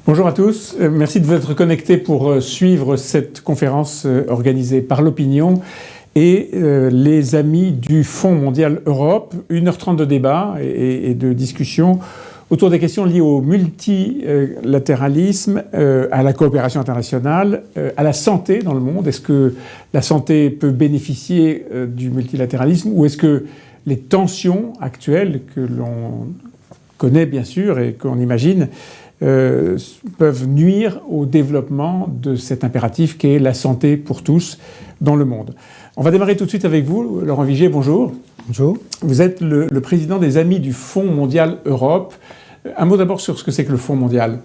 Bonjour à tous, merci de vous être connectés pour suivre cette conférence organisée par l'Opinion et les amis du Fonds mondial Europe. 1h30 de débat et de discussion autour des questions liées au multilatéralisme, à la coopération internationale, à la santé dans le monde. Est-ce que la santé peut bénéficier du multilatéralisme ou est-ce que les tensions actuelles que l'on connaît bien sûr et qu'on imagine peuvent nuire au développement de cet impératif qui est la santé pour tous dans le monde. On va démarrer tout de suite avec vous. Laurent Vigier, bonjour. Bonjour. Vous êtes le président des Amis du Fonds mondial Europe. Un mot d'abord sur ce que c'est que le Fonds mondial.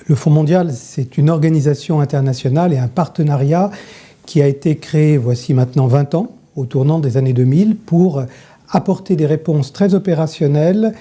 Le Fonds mondial, c'est une organisation internationale et un partenariat qui a été créé voici maintenant 20 ans, au tournant des années 2000, pour apporter des réponses très opérationnelles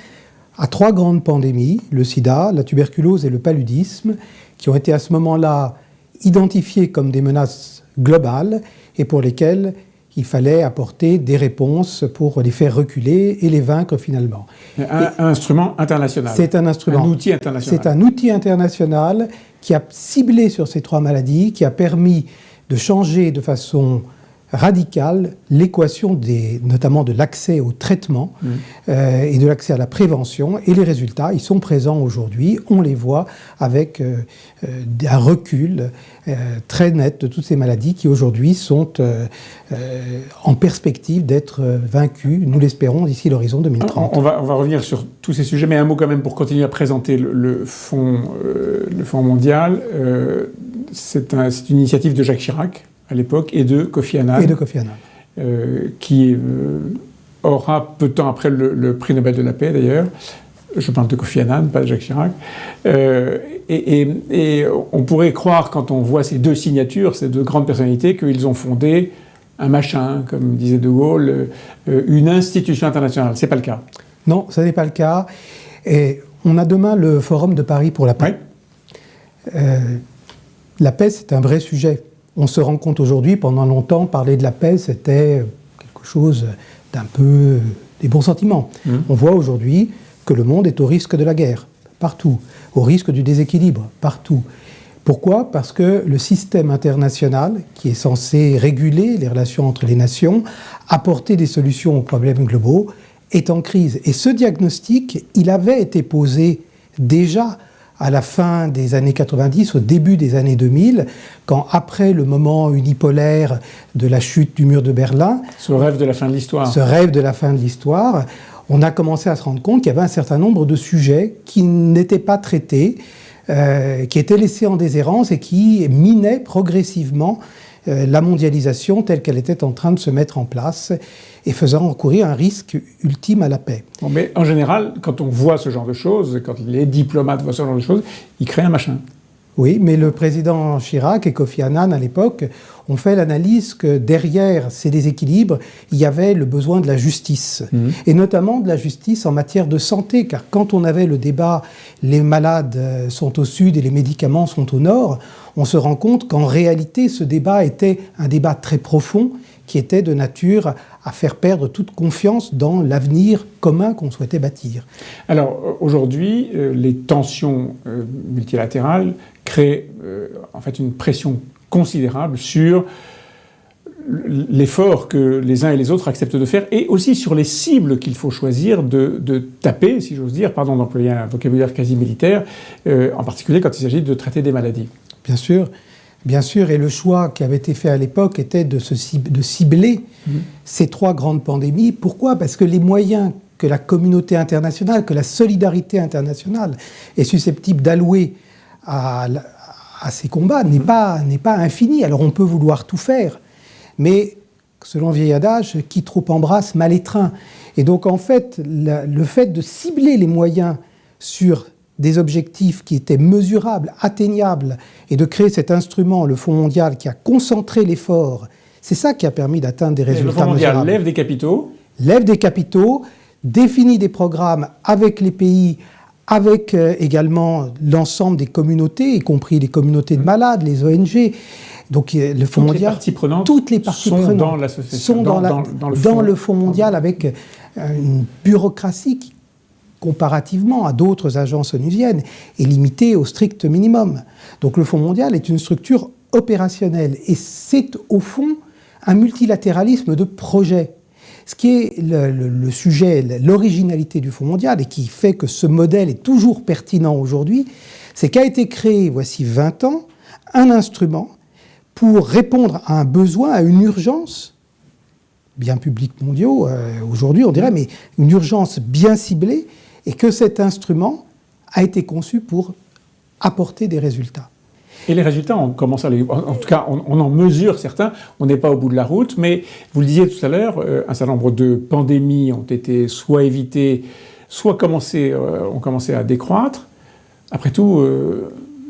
à 3 grandes pandémies, le sida, la tuberculose et le paludisme, qui ont été à ce moment-là identifiées comme des menaces globales et pour lesquelles il fallait apporter des réponses pour les faire reculer et les vaincre finalement. Un instrument international. C'est un instrument. Un outil international. C'est un outil international qui a ciblé sur ces 3 maladies, qui a permis de changer de façon radicale l'équation notamment de l'accès au traitement et de l'accès à la prévention. Et les résultats, ils sont présents aujourd'hui. On les voit avec un recul très net de toutes ces maladies qui aujourd'hui sont en perspective d'être vaincues, nous l'espérons, d'ici l'horizon 2030. On va revenir sur tous ces sujets, mais un mot quand même pour continuer à présenter le Fonds mondial. C'est une initiative de Jacques Chirac à l'époque, et de Kofi Annan. Qui aura peu de temps après le prix Nobel de la paix d'ailleurs. Je parle de Kofi Annan, pas de Jacques Chirac. Et on pourrait croire, quand on voit ces 2 signatures, ces 2 grandes personnalités, qu'ils ont fondé un machin, comme disait De Gaulle, une institution internationale. C'est pas le cas. Non, ce n'est pas le cas. Et on a demain le Forum de Paris pour la paix. Oui. La paix, c'est un vrai sujet. On se rend compte aujourd'hui, pendant longtemps, parler de la paix, c'était quelque chose d'un peu des bons sentiments. On voit aujourd'hui que le monde est au risque de la guerre, partout, au risque du déséquilibre, partout. Pourquoi ? Parce que le système international, qui est censé réguler les relations entre les nations, apporter des solutions aux problèmes globaux, est en crise. Et ce diagnostic, il avait été posé déjà à la fin des années 90, au début des années 2000, quand après le moment unipolaire de la chute du mur de Berlin... Ce rêve de la fin de l'histoire. Ce rêve de la fin de l'histoire, on a commencé à se rendre compte qu'il y avait un certain nombre de sujets qui n'étaient pas traités, qui étaient laissés en déshérence et qui minaient progressivement la mondialisation telle qu'elle était en train de se mettre en place et faisant encourir un risque ultime à la paix. Bon, mais en général, quand on voit ce genre de choses, quand les diplomates voient ce genre de choses, ils créent un machin. Oui, mais le président Chirac et Kofi Annan, à l'époque, ont fait l'analyse que derrière ces déséquilibres, il y avait le besoin de la justice. Et notamment de la justice en matière de santé, car quand on avait le débat « les malades sont au sud et les médicaments sont au nord », on se rend compte qu'en réalité, ce débat était un débat très profond, qui était de nature à faire perdre toute confiance dans l'avenir commun qu'on souhaitait bâtir. Alors aujourd'hui, les tensions multilatérales créent en fait une pression considérable sur l'effort que les uns et les autres acceptent de faire et aussi sur les cibles qu'il faut choisir de taper, si j'ose dire, pardon d'employer un vocabulaire quasi militaire, en particulier quand il s'agit de traiter des maladies. Bien sûr, et le choix qui avait été fait à l'époque était de cibler ces 3 grandes pandémies. Pourquoi ? Parce que les moyens que la communauté internationale, que la solidarité internationale est susceptible d'allouer à ces combats n'est pas infini. Alors on peut vouloir tout faire, mais selon le vieil adage, qui trop embrasse mal étreint. Et donc en fait, le fait de cibler les moyens sur des objectifs qui étaient mesurables, atteignables, et de créer cet instrument, le Fonds mondial, qui a concentré l'effort, c'est ça qui a permis d'atteindre des résultats mesurables. Le Fonds mondial lève des capitaux. Lève des capitaux, définit des programmes avec les pays, avec également l'ensemble des communautés, y compris les communautés de malades, les ONG. Donc le Fonds mondial, toutes les parties prenantes dans l'association, sont dans le Fonds mondial, avec une bureaucratie comparativement à d'autres agences onusiennes, est limité au strict minimum. Donc le Fonds mondial est une structure opérationnelle et c'est au fond un multilatéralisme de projet. Ce qui est le sujet, l'originalité du Fonds mondial et qui fait que ce modèle est toujours pertinent aujourd'hui, c'est qu'a été créé, voici 20 ans, un instrument pour répondre à un besoin, à une urgence, biens publics mondiaux, aujourd'hui on dirait, mais une urgence bien ciblée, et que cet instrument a été conçu pour apporter des résultats. Et les résultats, on commence à les... En tout cas, on en mesure certains. On n'est pas au bout de la route, mais vous le disiez tout à l'heure, un certain nombre de pandémies ont été soit évitées, soit ont commencé à décroître. Après tout,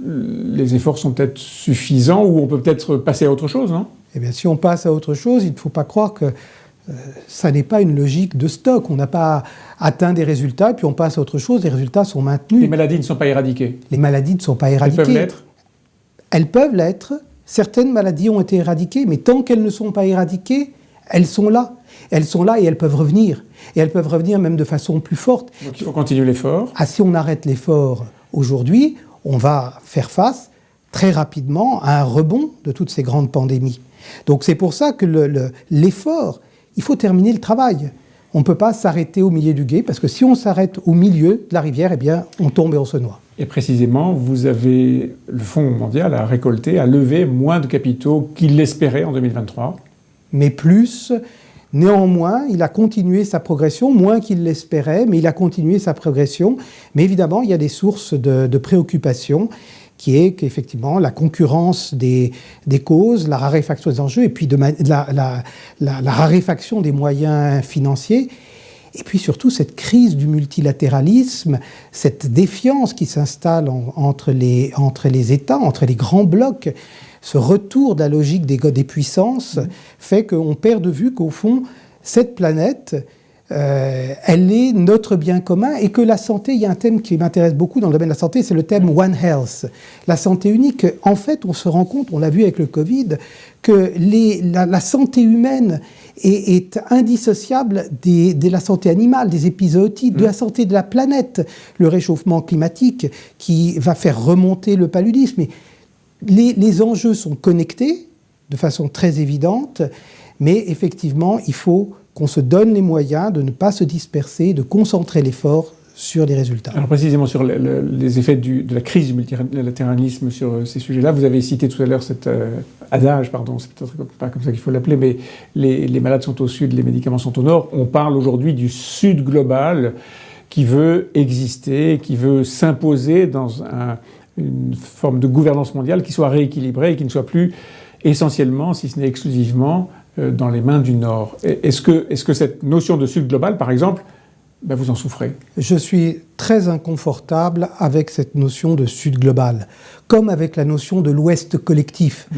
les efforts sont peut-être suffisants ou on peut peut-être passer à autre chose, non ? Eh bien, si on passe à autre chose, il ne faut pas croire que ça n'est pas une logique de stock. On n'a pas atteint des résultats, puis on passe à autre chose, les résultats sont maintenus. Les maladies ne sont pas éradiquées. Les maladies ne sont pas éradiquées. Elles peuvent l'être. Elles peuvent l'être. Certaines maladies ont été éradiquées, mais tant qu'elles ne sont pas éradiquées, elles sont là. Elles sont là et elles peuvent revenir. Et elles peuvent revenir même de façon plus forte. Donc il faut continuer l'effort. Ah, si on arrête l'effort aujourd'hui, on va faire face très rapidement à un rebond de toutes ces grandes pandémies. Donc c'est pour ça que l'effort, il faut terminer le travail. On ne peut pas s'arrêter au milieu du gué, parce que si on s'arrête au milieu de la rivière, eh bien, on tombe et on se noie. Et précisément, le Fonds mondial a récolté, a levé moins de capitaux qu'il l'espérait en 2023. Mais plus, néanmoins, il a continué sa progression, moins qu'il l'espérait, mais il a continué sa progression. Mais évidemment, il y a des sources de préoccupation, qui est qu'effectivement, la concurrence des causes, la raréfaction des enjeux, et puis la raréfaction des moyens financiers, et puis surtout cette crise du multilatéralisme, cette défiance qui s'installe entre les États, entre les grands blocs, ce retour de la logique des puissances fait qu'on perd de vue qu'au fond, cette planète, elle est notre bien commun et que la santé, il y a un thème qui m'intéresse beaucoup dans le domaine de la santé, c'est le thème One Health, la santé unique. En fait, on se rend compte, on l'a vu avec le Covid, que la santé humaine est indissociable de la santé animale, des épizooties, de la santé de la planète, le réchauffement climatique qui va faire remonter le paludisme. Les enjeux sont connectés de façon très évidente, mais effectivement, il faut qu'on se donne les moyens de ne pas se disperser, de concentrer l'effort sur les résultats. Alors précisément sur les effets de la crise du multilatéralisme sur ces sujets-là, vous avez cité tout à l'heure cet adage, pardon, c'est peut-être pas comme ça qu'il faut l'appeler, mais les malades sont au sud, les médicaments sont au nord. On parle aujourd'hui du sud global qui veut exister, qui veut s'imposer dans une forme de gouvernance mondiale qui soit rééquilibrée et qui ne soit plus essentiellement, si ce n'est exclusivement, dans les mains du Nord. Est-ce que cette notion de Sud global, par exemple, vous en souffrez ? Je suis très inconfortable avec cette notion de Sud global, comme avec la notion de l'Ouest collectif.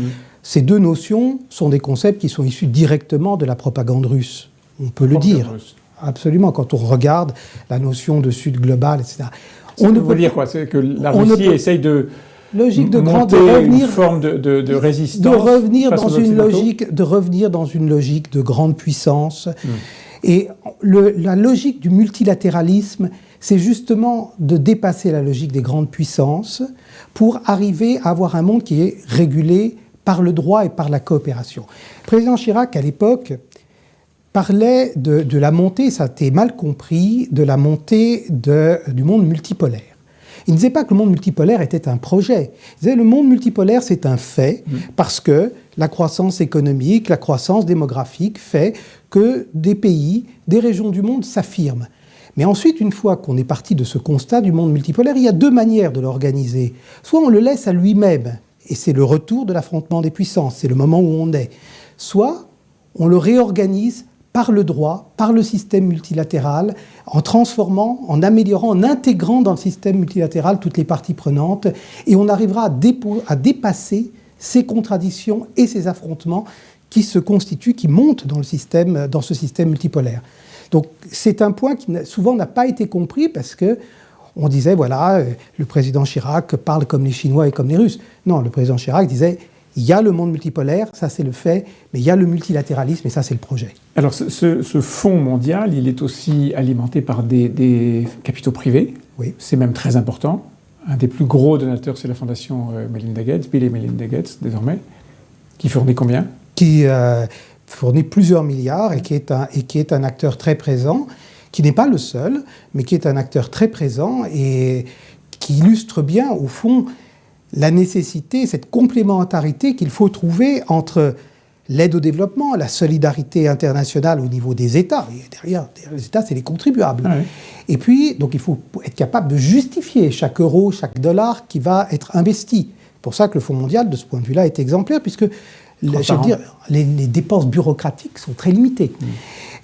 Ces deux notions sont des concepts qui sont issus directement de la propagande russe. On peut le dire. Absolument, quand on regarde la notion de Sud global, etc. On veut dire quoi ? C'est que la Russie essaye de... Logique une forme de résistance, de revenir dans une logique de grande puissance. Et la logique du multilatéralisme, c'est justement de dépasser la logique des grandes puissances pour arriver à avoir un monde qui est régulé par le droit et par la coopération. Le président Chirac, à l'époque, parlait de la montée, ça a été mal compris, de la montée du monde multipolaire. Il ne disait pas que le monde multipolaire était un projet. Il disait que le monde multipolaire, c'est un fait, parce que la croissance économique, la croissance démographique fait que des pays, des régions du monde s'affirment. Mais ensuite, une fois qu'on est parti de ce constat du monde multipolaire, il y a deux manières de l'organiser. Soit on le laisse à lui-même, et c'est le retour de l'affrontement des puissances, c'est le moment où on est. Soit on le réorganise par le droit, par le système multilatéral, en transformant, en améliorant, en intégrant dans le système multilatéral toutes les parties prenantes, et on arrivera à dépasser ces contradictions et ces affrontements qui se constituent, qui montent dans ce système multipolaire. Donc c'est un point qui souvent n'a pas été compris parce que on disait, voilà, le président Chirac parle comme les Chinois et comme les Russes. Non, le président Chirac disait, Il y a le monde multipolaire, ça c'est le fait, mais il y a le multilatéralisme et ça c'est le projet. Alors ce fonds mondial, il est aussi alimenté par des capitaux privés. Oui. C'est même très important. Un des plus gros donateurs, c'est la fondation Melinda Gates, Bill et Melinda Gates désormais, qui fournit combien ? Qui fournit plusieurs milliards et qui est un acteur très présent, qui n'est pas le seul, mais qui est un acteur très présent et qui illustre bien, au fond, la nécessité, cette complémentarité qu'il faut trouver entre l'aide au développement, la solidarité internationale au niveau des États. Et derrière les États, c'est les contribuables. Ah oui. Et puis, donc, il faut être capable de justifier chaque euro, chaque dollar qui va être investi. C'est pour ça que le Fonds mondial, de ce point de vue-là, est exemplaire, puisque les dépenses bureaucratiques sont très limitées.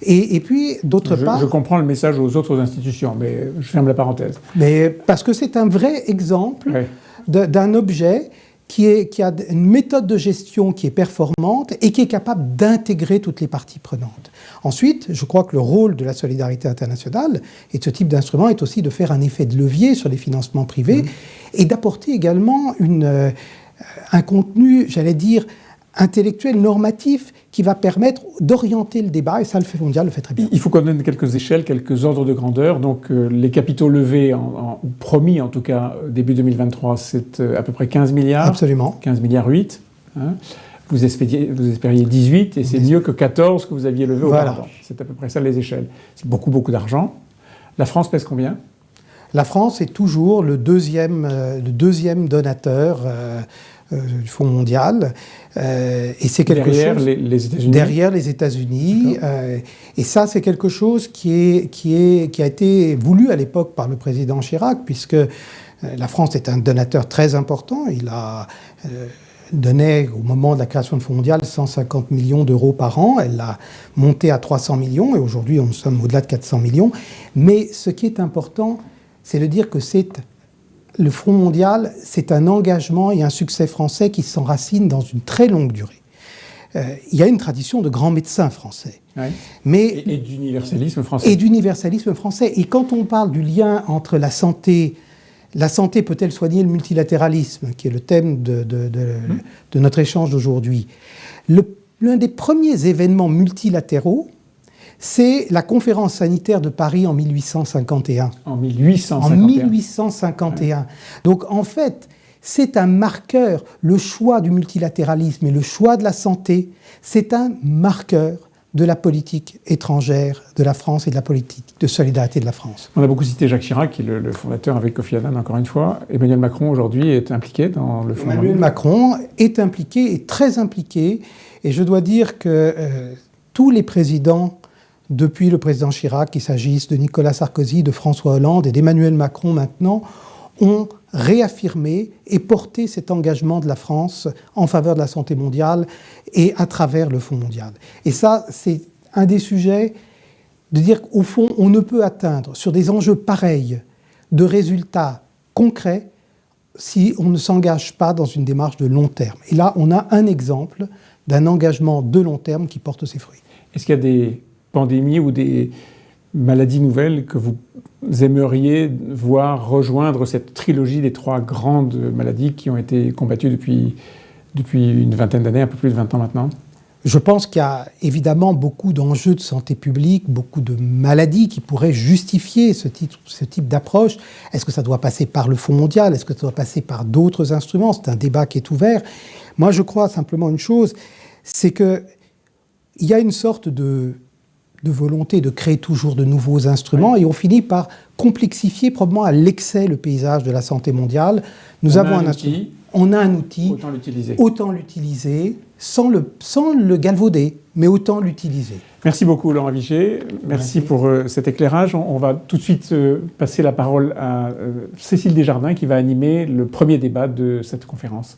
Et puis, d'autre part... Je comprends le message aux autres institutions, mais je ferme la parenthèse. Mais parce que c'est un vrai exemple d'un objet qui a une méthode de gestion qui est performante et qui est capable d'intégrer toutes les parties prenantes. Ensuite, je crois que le rôle de la solidarité internationale et de ce type d'instrument est aussi de faire un effet de levier sur les financements privés et d'apporter également un contenu, j'allais dire, intellectuel, normatif, qui va permettre d'orienter le débat, et ça, le Fonds mondial le fait très bien. Il faut qu'on donne quelques échelles, quelques ordres de grandeur. Donc, les capitaux levés, ou promis en tout cas, début 2023, c'est à peu près 15 milliards. Absolument. 15 milliards 8. Hein. Vous espériez 18, et c'est mieux que 14 que vous aviez levé auparavant. C'est à peu près ça les échelles. C'est beaucoup, beaucoup d'argent. La France pèse combien ? La France est toujours le deuxième donateur du Fonds mondial. Et c'est quelque chose... les États-Unis. Derrière les États-Unis. Et ça, c'est quelque chose qui a été voulu à l'époque par le président Chirac, puisque la France est un donateur très important. Il a donnait, au moment de la création du Fonds mondial, 150 millions d'euros par an. Elle l'a monté à 300 millions, et aujourd'hui, nous sommes au-delà de 400 millions. Mais ce qui est important, c'est de dire que le Fonds mondial, c'est un engagement et un succès français qui s'enracinent dans une très longue durée. Il y a une tradition de grands médecins français. Ouais. Mais, et d'universalisme français. Et d'universalisme français. Et quand on parle du lien entre la santé peut-elle soigner le multilatéralisme, qui est le thème de notre échange d'aujourd'hui, l'un des premiers événements multilatéraux, c'est la conférence sanitaire de Paris en 1851. En 1851. En 1851. Ouais. Donc en fait, c'est un marqueur. Le choix du multilatéralisme et le choix de la santé, c'est un marqueur de la politique étrangère de la France et de la politique de solidarité de la France. On a beaucoup cité Jacques Chirac, qui est le fondateur avec Kofi Annan, encore une fois. Emmanuel Macron, aujourd'hui, est impliqué dans le Fonds mondial. Emmanuel Macron est impliqué, est très impliqué. Et je dois dire que tous les présidents, depuis le président Chirac, qu'il s'agisse de Nicolas Sarkozy, de François Hollande et d'Emmanuel Macron maintenant, ont réaffirmé et porté cet engagement de la France en faveur de la santé mondiale et à travers le Fonds mondial. Et ça, c'est un des sujets de dire qu'au fond, on ne peut atteindre sur des enjeux pareils de résultats concrets si on ne s'engage pas dans une démarche de long terme. Et là, on a un exemple d'un engagement de long terme qui porte ses fruits. Est-ce qu'il y a des pandémies ou des maladies nouvelles que vous aimeriez voir rejoindre cette trilogie des 3 grandes maladies qui ont été combattues depuis une vingtaine d'années, un peu plus de 20 ans maintenant ? Je pense qu'il y a évidemment beaucoup d'enjeux de santé publique, beaucoup de maladies qui pourraient justifier ce type d'approche. Est-ce que ça doit passer par le Fonds mondial ? Est-ce que ça doit passer par d'autres instruments ? C'est un débat qui est ouvert. Moi, je crois simplement une chose, c'est qu'il y a une sorte de volonté de créer toujours de nouveaux instruments, oui. Et on finit par complexifier probablement à l'excès le paysage de la santé mondiale. Nous avons un instrument. On a un outil. Autant l'utiliser, sans le galvauder, mais autant l'utiliser. Merci beaucoup Laurent Viché. Merci pour cet éclairage. On va tout de suite passer la parole à Cécile Desjardins qui va animer le premier débat de cette conférence.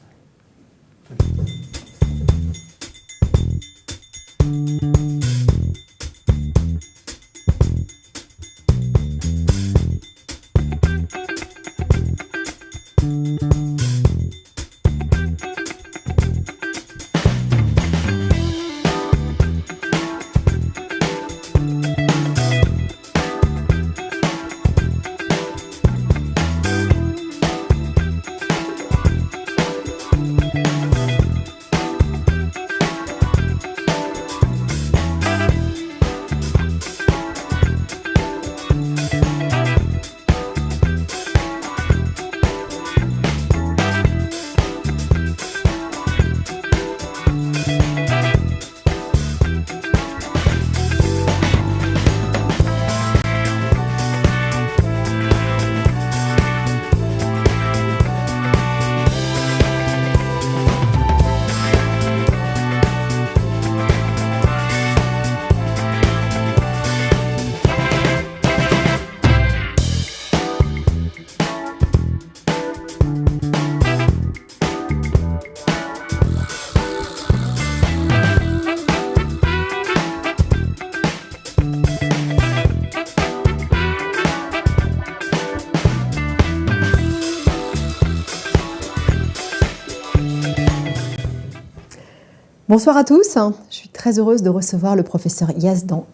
Bonsoir à tous, je suis très heureuse de recevoir le professeur Yazdan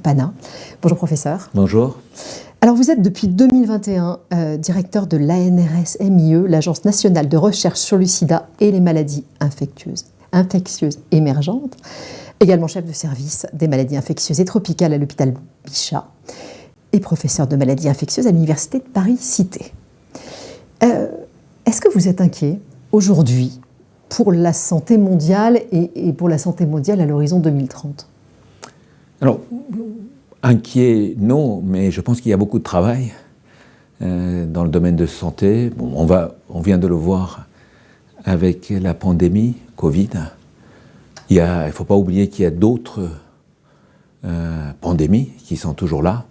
Pana. Bonjour professeur. Bonjour. Alors vous êtes depuis 2021 directeur de l'ANRS-MIE, l'Agence nationale de recherche sur le sida et les maladies infectieuses émergentes, également chef de service des maladies infectieuses et tropicales à l'hôpital Bichat et professeur de maladies infectieuses à l'université de Paris-Cité. Est-ce que vous êtes inquiet aujourd'hui pour la santé mondiale et pour la santé mondiale à l'horizon 2030 ? Alors, inquiet, non, mais je pense qu'il y a beaucoup de travail dans le domaine de santé. Bon, on vient de le voir avec la pandémie Covid. Il ne faut pas oublier qu'il y a d'autres pandémies qui sont toujours là,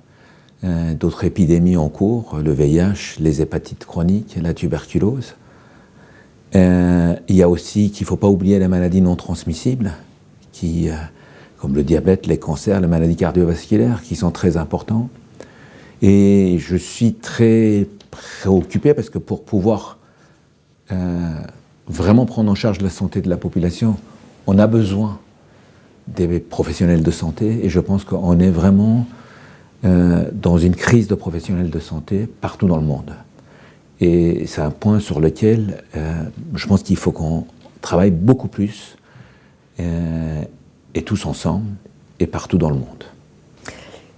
d'autres épidémies en cours, le VIH, les hépatites chroniques, la tuberculose. Il y a aussi qu'il ne faut pas oublier les maladies non transmissibles, comme le diabète, les cancers, les maladies cardiovasculaires, qui sont très importants. Et je suis très préoccupé parce que pour pouvoir vraiment prendre en charge la santé de la population, on a besoin des professionnels de santé. Et je pense qu'on est vraiment dans une crise de professionnels de santé partout dans le monde. Et c'est un point sur lequel je pense qu'il faut qu'on travaille beaucoup plus, et tous ensemble, et partout dans le monde.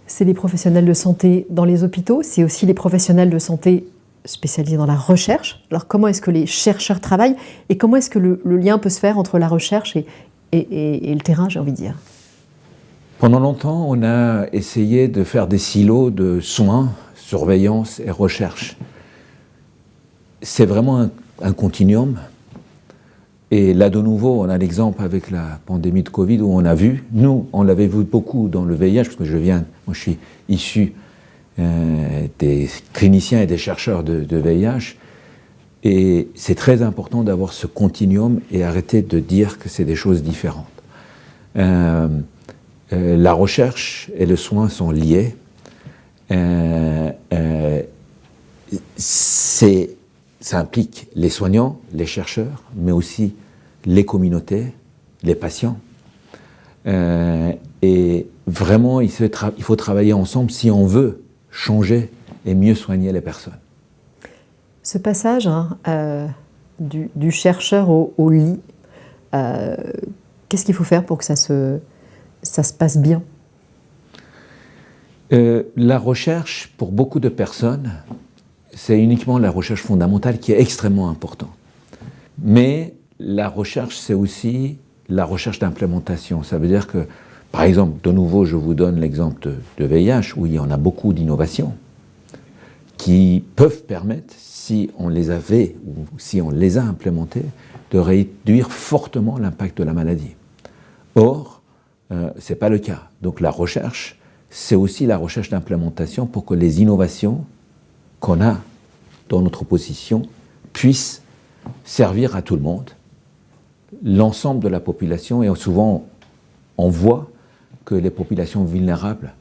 C'est les professionnels de santé dans les hôpitaux, c'est aussi les professionnels de santé spécialisés dans la recherche. Alors comment est-ce que les chercheurs travaillent et comment est-ce que le lien peut se faire entre la recherche et le terrain, j'ai envie de dire ? Pendant longtemps, on a essayé de faire des silos de soins, surveillance et recherche. C'est vraiment un continuum. Et là, de nouveau, on a l'exemple avec la pandémie de Covid où on a vu, nous, on l'avait vu beaucoup dans le VIH, parce que moi je suis issu des cliniciens et des chercheurs de VIH. Et c'est très important d'avoir ce continuum et arrêter de dire que c'est des choses différentes. La recherche et le soin sont liés. Ça implique les soignants, les chercheurs, mais aussi les communautés, les patients. Et vraiment, il faut travailler ensemble si on veut changer et mieux soigner les personnes. Ce passage du chercheur au lit, qu'est-ce qu'il faut faire pour que ça se passe bien ? La recherche, pour beaucoup de personnes, c'est uniquement la recherche fondamentale qui est extrêmement importante. Mais la recherche, c'est aussi la recherche d'implémentation. Ça veut dire que, par exemple, de nouveau, je vous donne l'exemple de VIH, où il y en a beaucoup d'innovations qui peuvent permettre, si on les avait ou si on les a implémentées, de réduire fortement l'impact de la maladie. Or, ce n'est pas le cas. Donc la recherche, c'est aussi la recherche d'implémentation pour que les innovations qu'on a dans notre position puissent servir à tout le monde, l'ensemble de la population, et souvent on voit que les populations vulnérables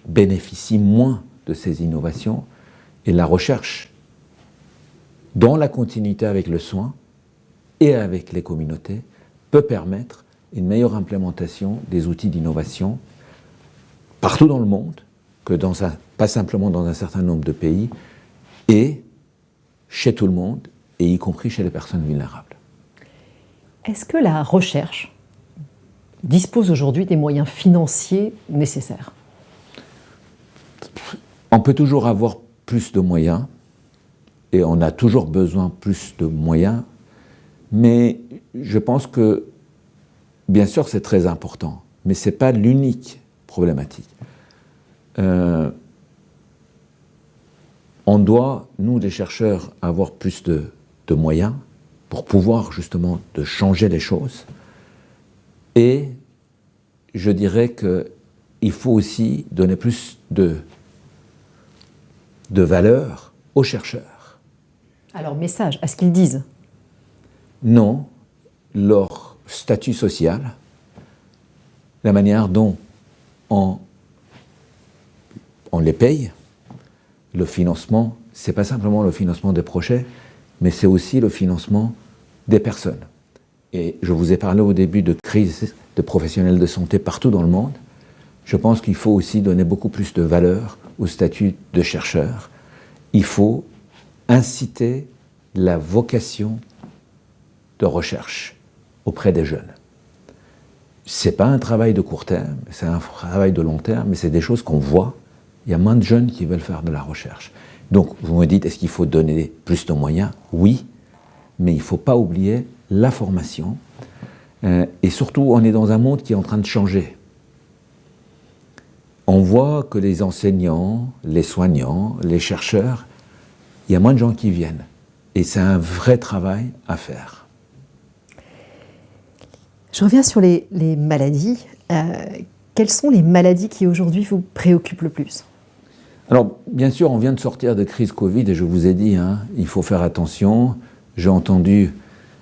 bénéficient moins de ces innovations, et la recherche, dans la continuité avec le soin et avec les communautés, peut permettre une meilleure implémentation des outils d'innovation partout dans le monde, pas simplement dans un certain nombre de pays, et chez tout le monde, et y compris chez les personnes vulnérables. Est-ce que la recherche dispose aujourd'hui des moyens financiers nécessaires ? On peut toujours avoir plus de moyens, et on a toujours besoin plus de moyens, mais je pense que, bien sûr, c'est très important, mais ce n'est pas l'unique problématique. On doit, nous les chercheurs, avoir plus de moyens pour pouvoir justement de changer les choses. Et je dirais qu'il faut aussi donner plus de valeur aux chercheurs. Alors, message, à ce qu'ils disent ? Non, leur statut social, la manière dont on les paye, le financement, ce n'est pas simplement le financement des projets, mais c'est aussi le financement des personnes. et je vous ai parlé au début de crise de professionnels de santé partout dans le monde, je pense qu'il faut aussi donner beaucoup plus de valeur au statut de chercheur. Il faut inciter la vocation de recherche auprès des jeunes. Ce n'est pas un travail de court terme, c'est un travail de long terme, mais c'est des choses qu'on voit. Il y a moins de jeunes qui veulent faire de la recherche. Donc, vous me dites, est-ce qu'il faut donner plus de moyens? Oui, mais il ne faut pas oublier la formation. Et surtout, on est dans un monde qui est en train de changer. On voit que les enseignants, les soignants, les chercheurs, il y a moins de gens qui viennent. Et c'est un vrai travail à faire. Je reviens sur les maladies. Quelles sont les maladies qui aujourd'hui vous préoccupent le plus? Alors, bien sûr, on vient de sortir de crise Covid et je vous ai dit, il faut faire attention. J'ai entendu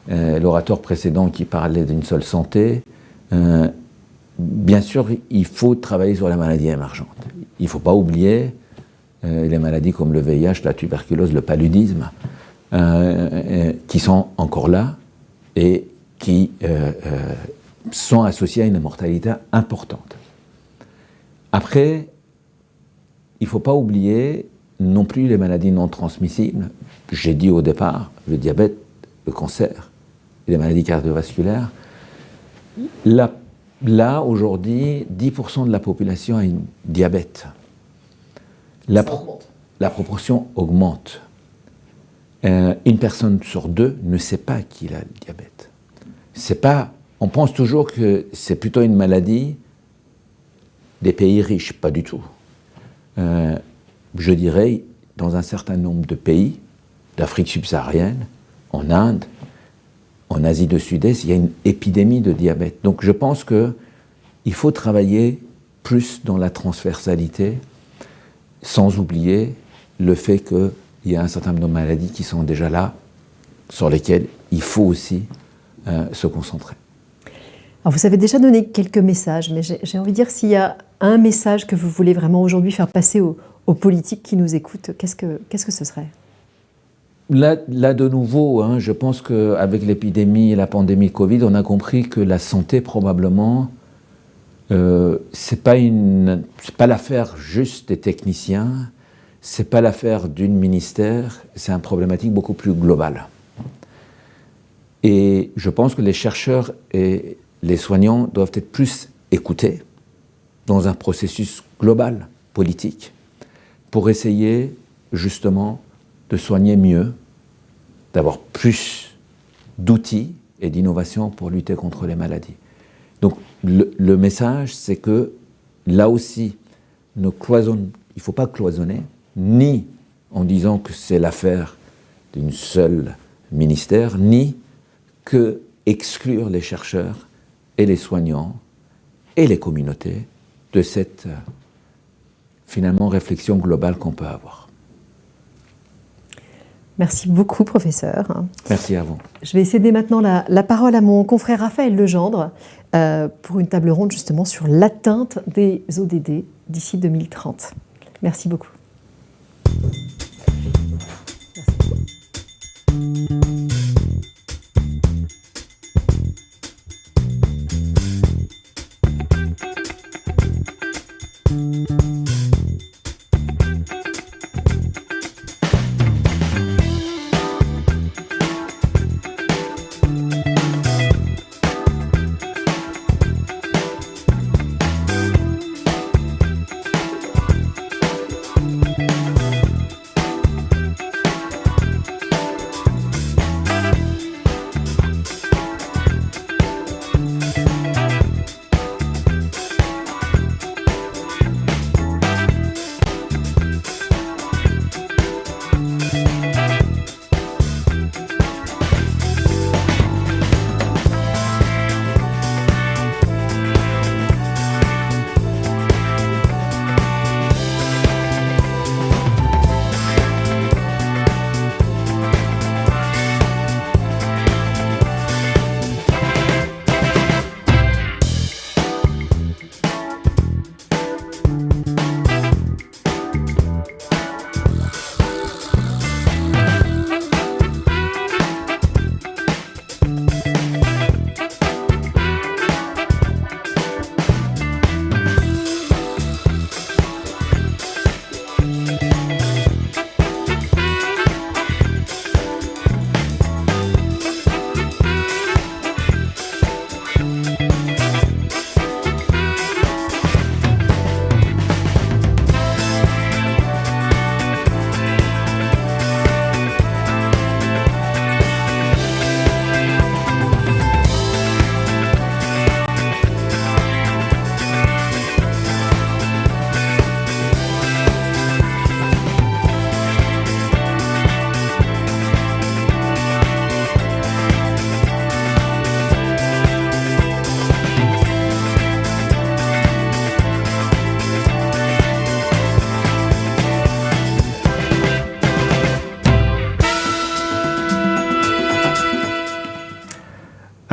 l'orateur précédent qui parlait d'une seule santé. Bien sûr, il faut travailler sur les maladies émergentes. Il ne faut pas oublier les maladies comme le VIH, la tuberculose, le paludisme, qui sont encore là et qui sont associés à une mortalité importante. Après, il ne faut pas oublier non plus les maladies non transmissibles. J'ai dit au départ, le diabète, le cancer, les maladies cardiovasculaires. Là aujourd'hui, 10% de la population a un diabète. La proportion augmente. Une personne sur deux ne sait pas qu'il a le diabète. On pense toujours que c'est plutôt une maladie des pays riches, pas du tout. Je dirais, dans un certain nombre de pays, d'Afrique subsaharienne, en Inde, en Asie du Sud-Est, il y a une épidémie de diabète. Donc je pense qu'il faut travailler plus dans la transversalité, sans oublier le fait qu'il y a un certain nombre de maladies qui sont déjà là, sur lesquelles il faut aussi se concentrer. Alors vous avez déjà donné quelques messages, mais j'ai envie de dire, s'il y a un message que vous voulez vraiment aujourd'hui faire passer aux politiques qui nous écoutent, qu'est-ce que ce serait? Là, de nouveau, je pense qu'avec l'épidémie et la pandémie Covid, on a compris que la santé, probablement, c'est pas l'affaire juste des techniciens, c'est pas l'affaire d'un ministère, c'est une problématique beaucoup plus globale. Et je pense que les chercheurs et les soignants doivent être plus écoutés dans un processus global, politique, pour essayer justement de soigner mieux, d'avoir plus d'outils et d'innovation pour lutter contre les maladies. Donc le message, c'est que là aussi, il ne faut pas cloisonner, ni en disant que c'est l'affaire d'un seul ministère, ni que exclure les chercheurs et les soignants et les communautés de cette finalement réflexion globale qu'on peut avoir. Merci beaucoup, professeur. Merci à vous. Je vais céder maintenant la parole à mon confrère Raphaël Legendre pour une table ronde justement sur l'atteinte des ODD d'ici 2030. Merci beaucoup.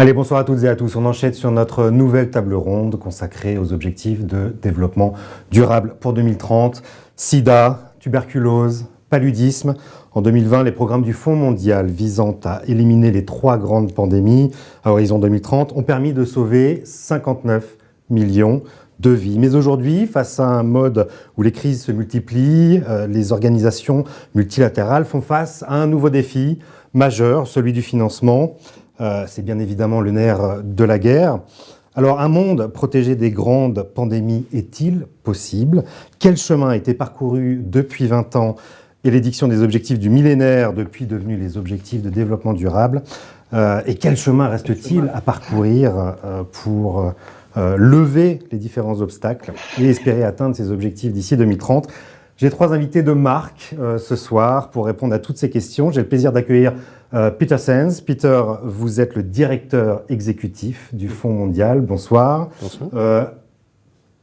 Allez, bonsoir à toutes et à tous. On enchaîne sur notre nouvelle table ronde consacrée aux objectifs de développement durable pour 2030. Sida, tuberculose, paludisme. En 2020, les programmes du Fonds mondial visant à éliminer les 3 grandes pandémies à horizon 2030 ont permis de sauver 59 millions de vies. Mais aujourd'hui, face à un mode où les crises se multiplient, les organisations multilatérales font face à un nouveau défi majeur, celui du financement. C'est bien évidemment le nerf de la guerre. Alors, un monde protégé des grandes pandémies est-il possible? Quel chemin a été parcouru depuis 20 ans et l'édiction des objectifs du millénaire, depuis devenus les objectifs de développement durable? Et quel chemin reste-t-il à parcourir pour lever les différents obstacles et espérer atteindre ces objectifs d'ici 2030? J'ai 3 invités de marque ce soir pour répondre à toutes ces questions. J'ai le plaisir d'accueillir Peter Sands. Peter, vous êtes le directeur exécutif du Fonds mondial. Bonsoir. Bonsoir.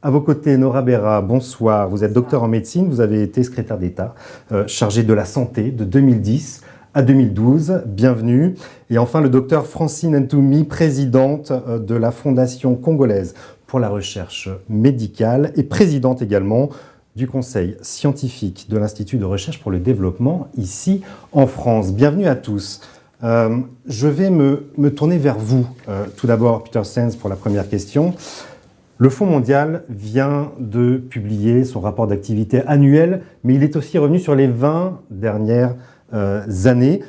À vos côtés, Nora Berra, bonsoir. Vous êtes docteur en médecine, vous avez été secrétaire d'État chargé de la santé de 2010 à 2012. Bienvenue. Et enfin, le docteur Francine Ntoumi, présidente de la Fondation congolaise pour la recherche médicale et présidente également du Conseil scientifique de l'Institut de recherche pour le développement ici en France. Bienvenue à tous. Je vais me tourner vers vous. Tout d'abord, Peter Sands, pour la première question. Le Fonds mondial vient de publier son rapport d'activité annuel, mais il est aussi revenu sur les 20 dernières années.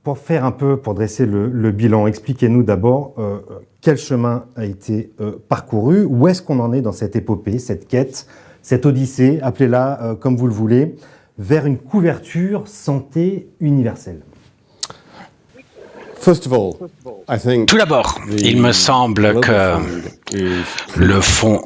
Pour dresser le bilan, expliquez-nous d'abord quel chemin a été parcouru, où est-ce qu'on en est dans cette épopée, cette quête, cette odyssée, appelez-la comme vous le voulez, vers une couverture santé universelle. Tout d'abord, il me semble que le Fonds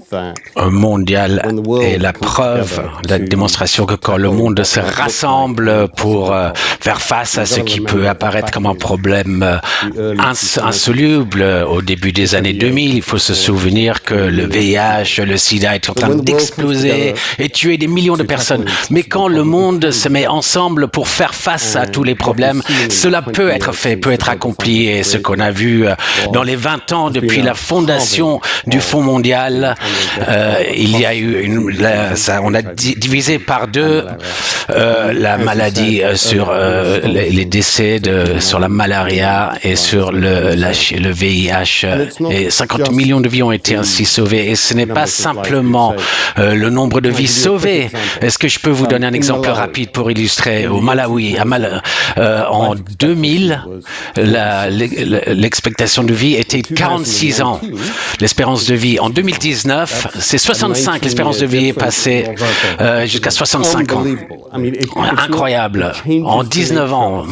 mondial est la preuve, la démonstration que quand le monde se rassemble pour faire face à ce qui peut apparaître comme un problème insoluble au début des années 2000, il faut se souvenir que le VIH, le sida est en train d'exploser et tuer des millions de personnes. Mais quand le monde se met ensemble pour faire face à tous les problèmes, cela peut être fait, peut être accompli. Et ce qu'on a vu dans les 20 ans depuis la fondation du Fonds mondial, il y a eu on a divisé par 2 la maladie sur les décès sur la malaria et sur le VIH. Et 50 millions de vies ont été ainsi sauvées. Et ce n'est pas simplement le nombre de vies sauvées. Est-ce que je peux vous donner un exemple rapide pour illustrer? Au Malawi, en 2000, l'expectation de vie était 46 ans, l'espérance de vie. En 2019, c'est 65, l'espérance de vie est passée jusqu'à 65 ans. Incroyable. En 19 ans.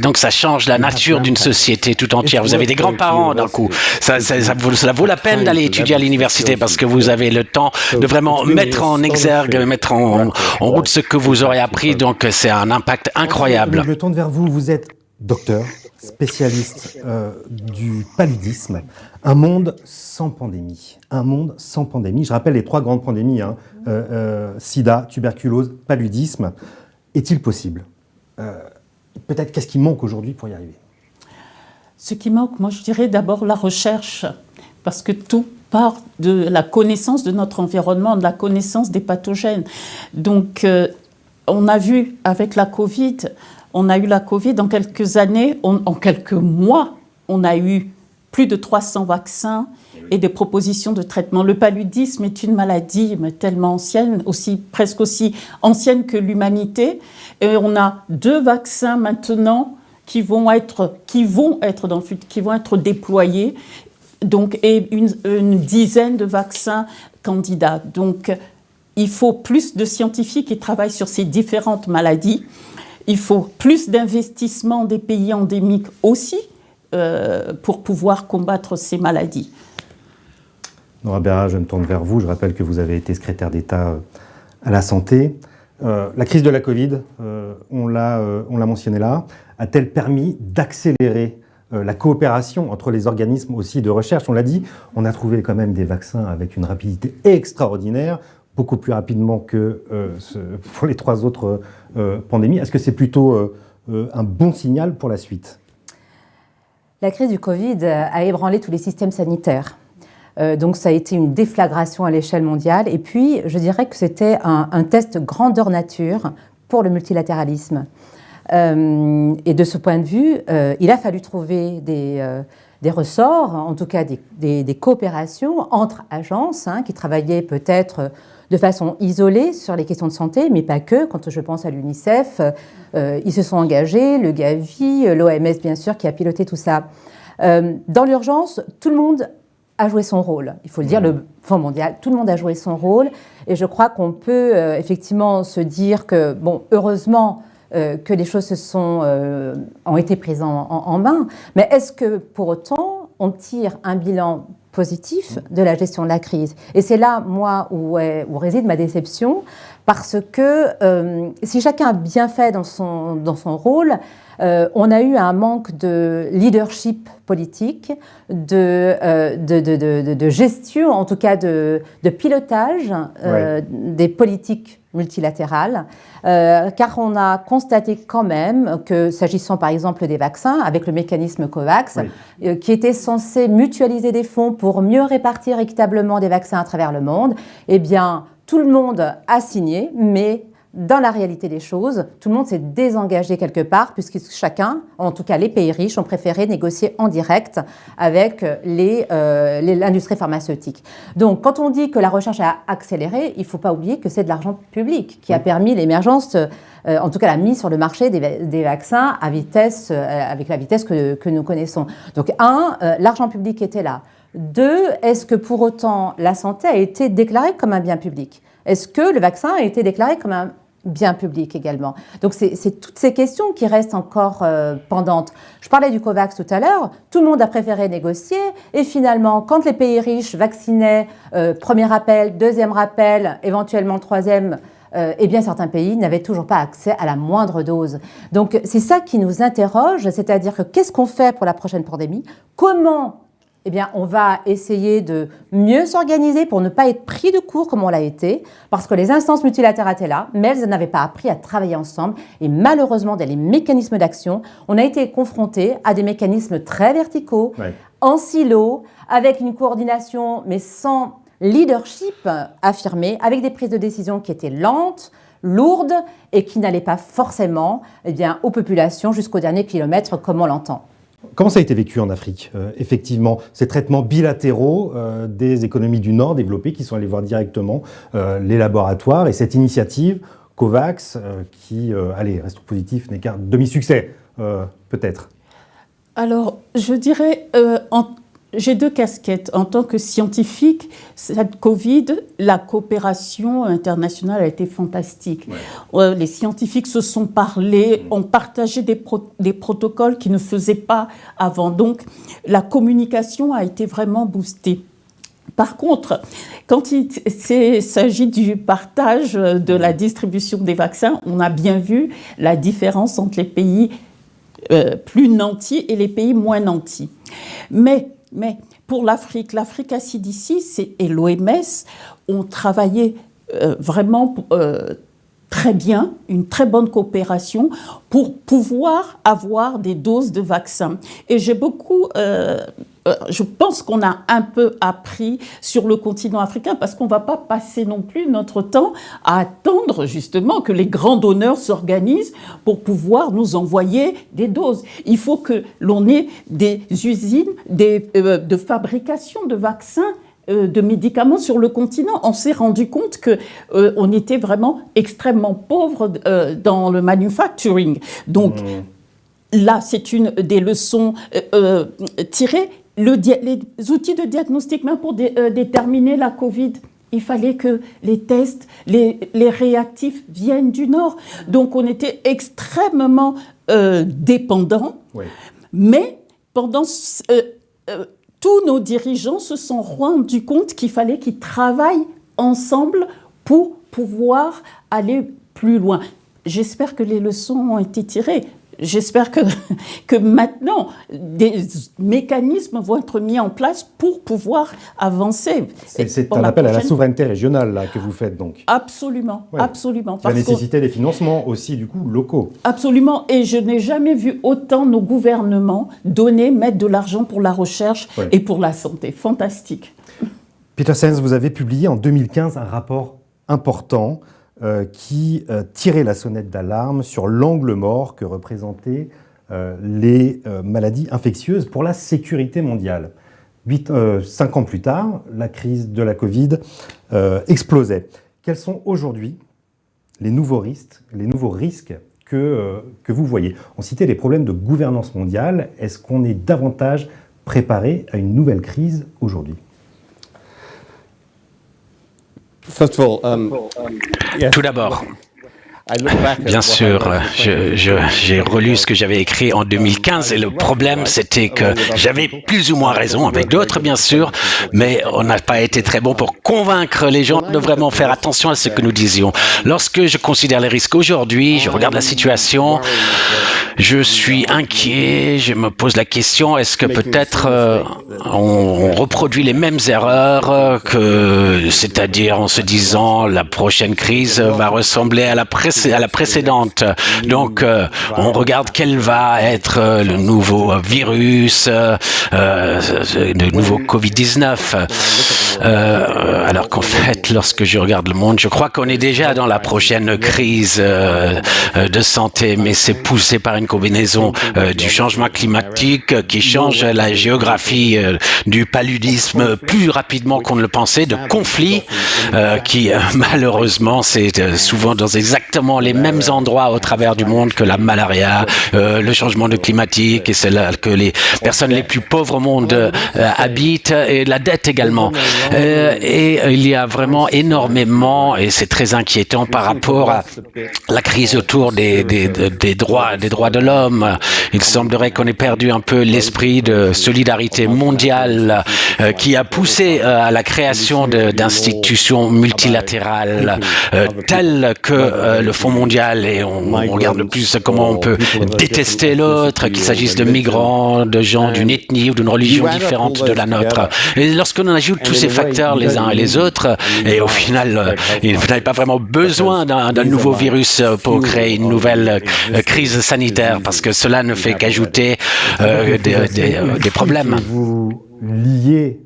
Donc ça change la nature d'une société tout entière. Vous avez des grands-parents d'un coup. Ça vaut la peine d'aller étudier à l'université parce que vous avez le temps de vraiment mettre en exergue, mettre en route ce que vous aurez appris. Donc c'est un impact incroyable. Je me tourne vers vous. Vous êtes docteur, spécialiste du paludisme. Un monde sans pandémie. Un monde sans pandémie. Je rappelle les 3 grandes pandémies, sida, tuberculose, paludisme. Est-il possible? Peut-être qu'est-ce qui manque aujourd'hui pour y arriver? Ce qui manque, moi je dirais d'abord la recherche, parce que tout part de la connaissance de notre environnement, de la connaissance des pathogènes. Donc on a vu avec la Covid, on a eu la Covid en quelques années, en quelques mois, on a eu plus de 300 vaccins et des propositions de traitement. Le paludisme est une maladie tellement ancienne, presque aussi ancienne que l'humanité. Et on a 2 vaccins maintenant qui vont être dans le futur, qui vont être déployés. Donc, et une dizaine de vaccins candidats. Donc, il faut plus de scientifiques qui travaillent sur ces différentes maladies. Il faut plus d'investissement des pays endémiques aussi pour pouvoir combattre ces maladies. Nora Berra, je me tourne vers vous. Je rappelle que vous avez été secrétaire d'État à la santé. La crise de la Covid, on l'a mentionné là, a-t-elle permis d'accélérer la coopération entre les organismes aussi de recherche? On l'a dit, on a trouvé quand même des vaccins avec une rapidité extraordinaire, beaucoup plus rapidement que pour les 3 autres pandémies. Est-ce que c'est plutôt un bon signal pour la suite? La crise du Covid a ébranlé tous les systèmes sanitaires. Donc ça a été une déflagration à l'échelle mondiale. Et puis, je dirais que c'était un test grandeur nature pour le multilatéralisme. Et de ce point de vue, il a fallu trouver des ressorts, en tout cas des coopérations entre agences qui travaillaient peut-être de façon isolée sur les questions de santé, mais pas que. Quand je pense à l'UNICEF, ils se sont engagés, le Gavi, l'OMS bien sûr, qui a piloté tout ça. Dans l'urgence, tout le monde a joué son rôle. Il faut le dire, le Fonds mondial, tout le monde a joué son rôle. Et je crois qu'on peut effectivement se dire que, bon, heureusement que les choses ont été prises en main, mais est-ce que pour autant on tire un bilan positif de la gestion de la crise? Et c'est là, moi, où réside ma déception, parce que si chacun a bien fait dans son rôle, on a eu un manque de leadership politique, de gestion, en tout cas de pilotage des politiques multilatérales, car on a constaté quand même que, s'agissant par exemple des vaccins, avec le mécanisme COVAX, qui était censé mutualiser des fonds pour mieux répartir équitablement des vaccins à travers le monde, eh bien, tout le monde a signé, mais dans la réalité des choses, tout le monde s'est désengagé quelque part, puisque chacun, en tout cas les pays riches, ont préféré négocier en direct avec l'industrie pharmaceutique. Donc, quand on dit que la recherche a accéléré, il ne faut pas oublier que c'est de l'argent public qui a permis l'émergence, en tout cas la mise sur le marché des vaccins avec la vitesse que nous connaissons. Donc, l'argent public était là. 2, est-ce que pour autant la santé a été déclarée comme un bien public? Est-ce que le vaccin a été déclaré comme un bien public également? Donc c'est toutes ces questions qui restent encore pendantes. Je parlais du COVAX tout à l'heure, tout le monde a préféré négocier et finalement, quand les pays riches vaccinaient, premier rappel, deuxième rappel, éventuellement le troisième, eh bien certains pays n'avaient toujours pas accès à la moindre dose. Donc c'est ça qui nous interroge, c'est-à-dire que qu'est-ce qu'on fait pour la prochaine pandémie? Comment eh bien, on va essayer de mieux s'organiser pour ne pas être pris de court comme on l'a été, parce que les instances multilatérales étaient là, mais elles n'avaient pas appris à travailler ensemble. Et malheureusement, dans les mécanismes d'action, on a été confrontés à des mécanismes très verticaux, en silo, avec une coordination, mais sans leadership affirmé, avec des prises de décision qui étaient lentes, lourdes, et qui n'allaient pas forcément aux populations jusqu'au dernier kilomètre, comme on l'entend. Comment ça a été vécu en Afrique, effectivement, ces traitements bilatéraux des économies du Nord développées qui sont allés voir directement les laboratoires et cette initiative COVAX qui, reste positif, n'est qu'un demi-succès, peut-être? Alors, je dirais, j'ai 2 casquettes. En tant que scientifique, cette Covid, la coopération internationale a été fantastique. Les scientifiques se sont parlé, ont partagé des protocoles qu'ils ne faisaient pas avant. Donc, la communication a été vraiment boostée. Par contre, quand il s'agit du partage de la distribution des vaccins, on a bien vu la différence entre les pays plus nantis et les pays moins nantis. Mais pour l'Afrique CDC et l'OMS ont travaillé vraiment très bien, une très bonne coopération pour pouvoir avoir des doses de vaccins. Et je pense qu'on a un peu appris sur le continent africain parce qu'on ne va pas passer non plus notre temps à attendre justement que les grands donneurs s'organisent pour pouvoir nous envoyer des doses. Il faut que l'on ait des usines de fabrication de vaccins, de médicaments sur le continent. On s'est rendu compte qu'on était vraiment extrêmement pauvre dans le manufacturing. Donc là, c'est une des leçons tirées. Les outils de diagnostic, même pour déterminer la Covid, il fallait que les tests, les réactifs viennent du Nord. Donc on était extrêmement dépendants. Mais pendant... tous nos dirigeants se sont rendus compte qu'il fallait qu'ils travaillent ensemble pour pouvoir aller plus loin. J'espère que les leçons ont été tirées. j'espère que maintenant, des mécanismes vont être mis en place pour pouvoir avancer. C'est un appel à la souveraineté régionale là, que vous faites donc. Absolument, absolument. Ça nécessitait des financements aussi du coup locaux. Absolument, et je n'ai jamais vu autant nos gouvernements mettre de l'argent pour la recherche et pour la santé. Fantastique. Peter Sens, vous avez publié en 2015 un rapport important qui tirait la sonnette d'alarme sur l'angle mort que représentaient les maladies infectieuses pour la sécurité mondiale. 5 ans plus tard, la crise de la Covid explosait. Quels sont aujourd'hui les nouveaux risques que vous voyez? On citait les problèmes de gouvernance mondiale. Est-ce qu'on est davantage préparé à une nouvelle crise aujourd'hui? Tout d'abord, bien sûr, j'ai relu ce que j'avais écrit en 2015 et le problème c'était que j'avais plus ou moins raison, avec d'autres bien sûr, mais on n'a pas été très bon pour convaincre les gens de vraiment faire attention à ce que nous disions. Lorsque je considère les risques aujourd'hui, je regarde la situation, je suis inquiet, je me pose la question, est-ce que peut-être on reproduit les mêmes erreurs, c'est-à-dire en se disant la prochaine crise va ressembler à la précédente. Donc, on regarde quel va être le nouveau virus, le nouveau Covid-19. Alors qu'en fait, lorsque je regarde le monde, je crois qu'on est déjà dans la prochaine crise de santé, mais c'est poussé par une combinaison du changement climatique qui change la géographie du paludisme plus rapidement qu'on ne le pensait, de conflits qui malheureusement c'est souvent dans exactement les mêmes endroits au travers du monde que la malaria, le changement climatique, et c'est là que les personnes les plus pauvres au monde habitent, et la dette également. Et il y a vraiment énormément, et c'est très inquiétant par rapport à la crise autour des droits de l'homme. Il semblerait qu'on ait perdu un peu l'esprit de solidarité mondiale qui a poussé à la création d'institutions multilatérales telles que le Fonds mondial, et on regarde le plus comment on peut détester l'autre, qu'il s'agisse de migrants, de gens d'une ethnie ou d'une religion différente de la nôtre. Et lorsqu'on ajoute tous ces facteurs les uns et les autres, et au final, vous n'avez pas vraiment besoin d'un nouveau virus pour créer une nouvelle crise sanitaire, parce que cela ne fait qu'ajouter des problèmes. Vous liez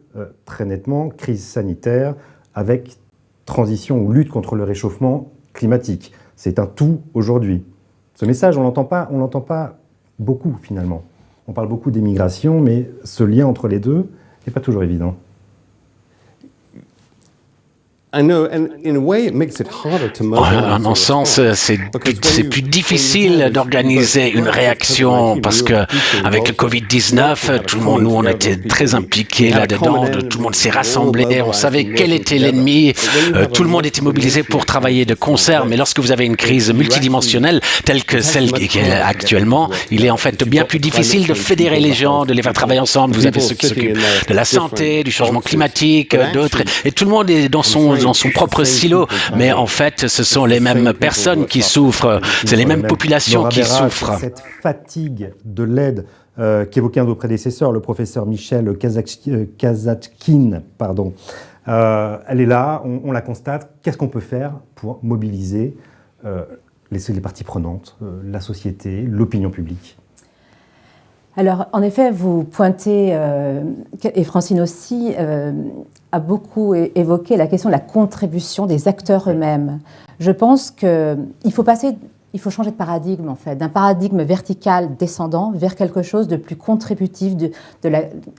très nettement crise sanitaire avec transition ou lutte contre le réchauffement climatique. C'est un tout aujourd'hui. Ce message, on l'entend pas beaucoup finalement. On parle beaucoup des migrations, mais ce lien entre les deux n'est pas toujours évident. En un sens, c'est plus difficile d'organiser une réaction parce que avec le Covid-19, tout le monde, nous, on était très impliqués là-dedans, tout le monde s'est rassemblé, on savait quel était l'ennemi, tout le monde était mobilisé pour travailler de concert. Mais lorsque vous avez une crise multidimensionnelle telle que celle qui est actuellement, il est en fait bien plus difficile de fédérer les gens, de les faire travailler ensemble. Vous avez ceux qui s'occupent de la santé, du changement climatique, d'autres, et tout le monde est dans son propre silo, mais en fait, ce sont les mêmes personnes qui souffrent, c'est les mêmes populations qui souffrent. Cette fatigue de l'aide qu'évoquait un de vos prédécesseurs, le professeur Michel Kazatchkine, elle est là, on la constate. Qu'est-ce qu'on peut faire pour mobiliser les parties prenantes, la société, l'opinion publique ? Alors, en effet, vous pointez, et Francine aussi, a beaucoup évoqué la question de la contribution des acteurs eux-mêmes. Je pense qu'il faut changer de paradigme, en fait, d'un paradigme vertical descendant vers quelque chose de plus contributif,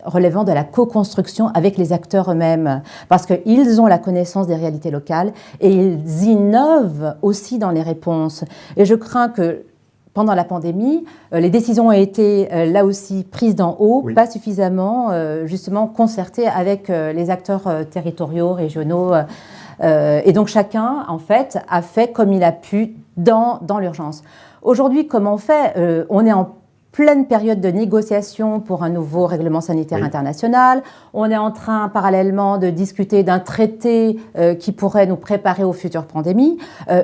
relevant de la co-construction avec les acteurs eux-mêmes, parce qu'ils ont la connaissance des réalités locales et ils innovent aussi dans les réponses. Et je crains que pendant la pandémie, les décisions ont été là aussi prises d'en haut, pas suffisamment justement concertées avec les acteurs territoriaux, régionaux. Et donc chacun, en fait, a fait comme il a pu dans l'urgence. Aujourd'hui, comment on fait ? On est en pleine période de négociation pour un nouveau règlement sanitaire international. On est en train, parallèlement, de discuter d'un traité qui pourrait nous préparer aux futures pandémies.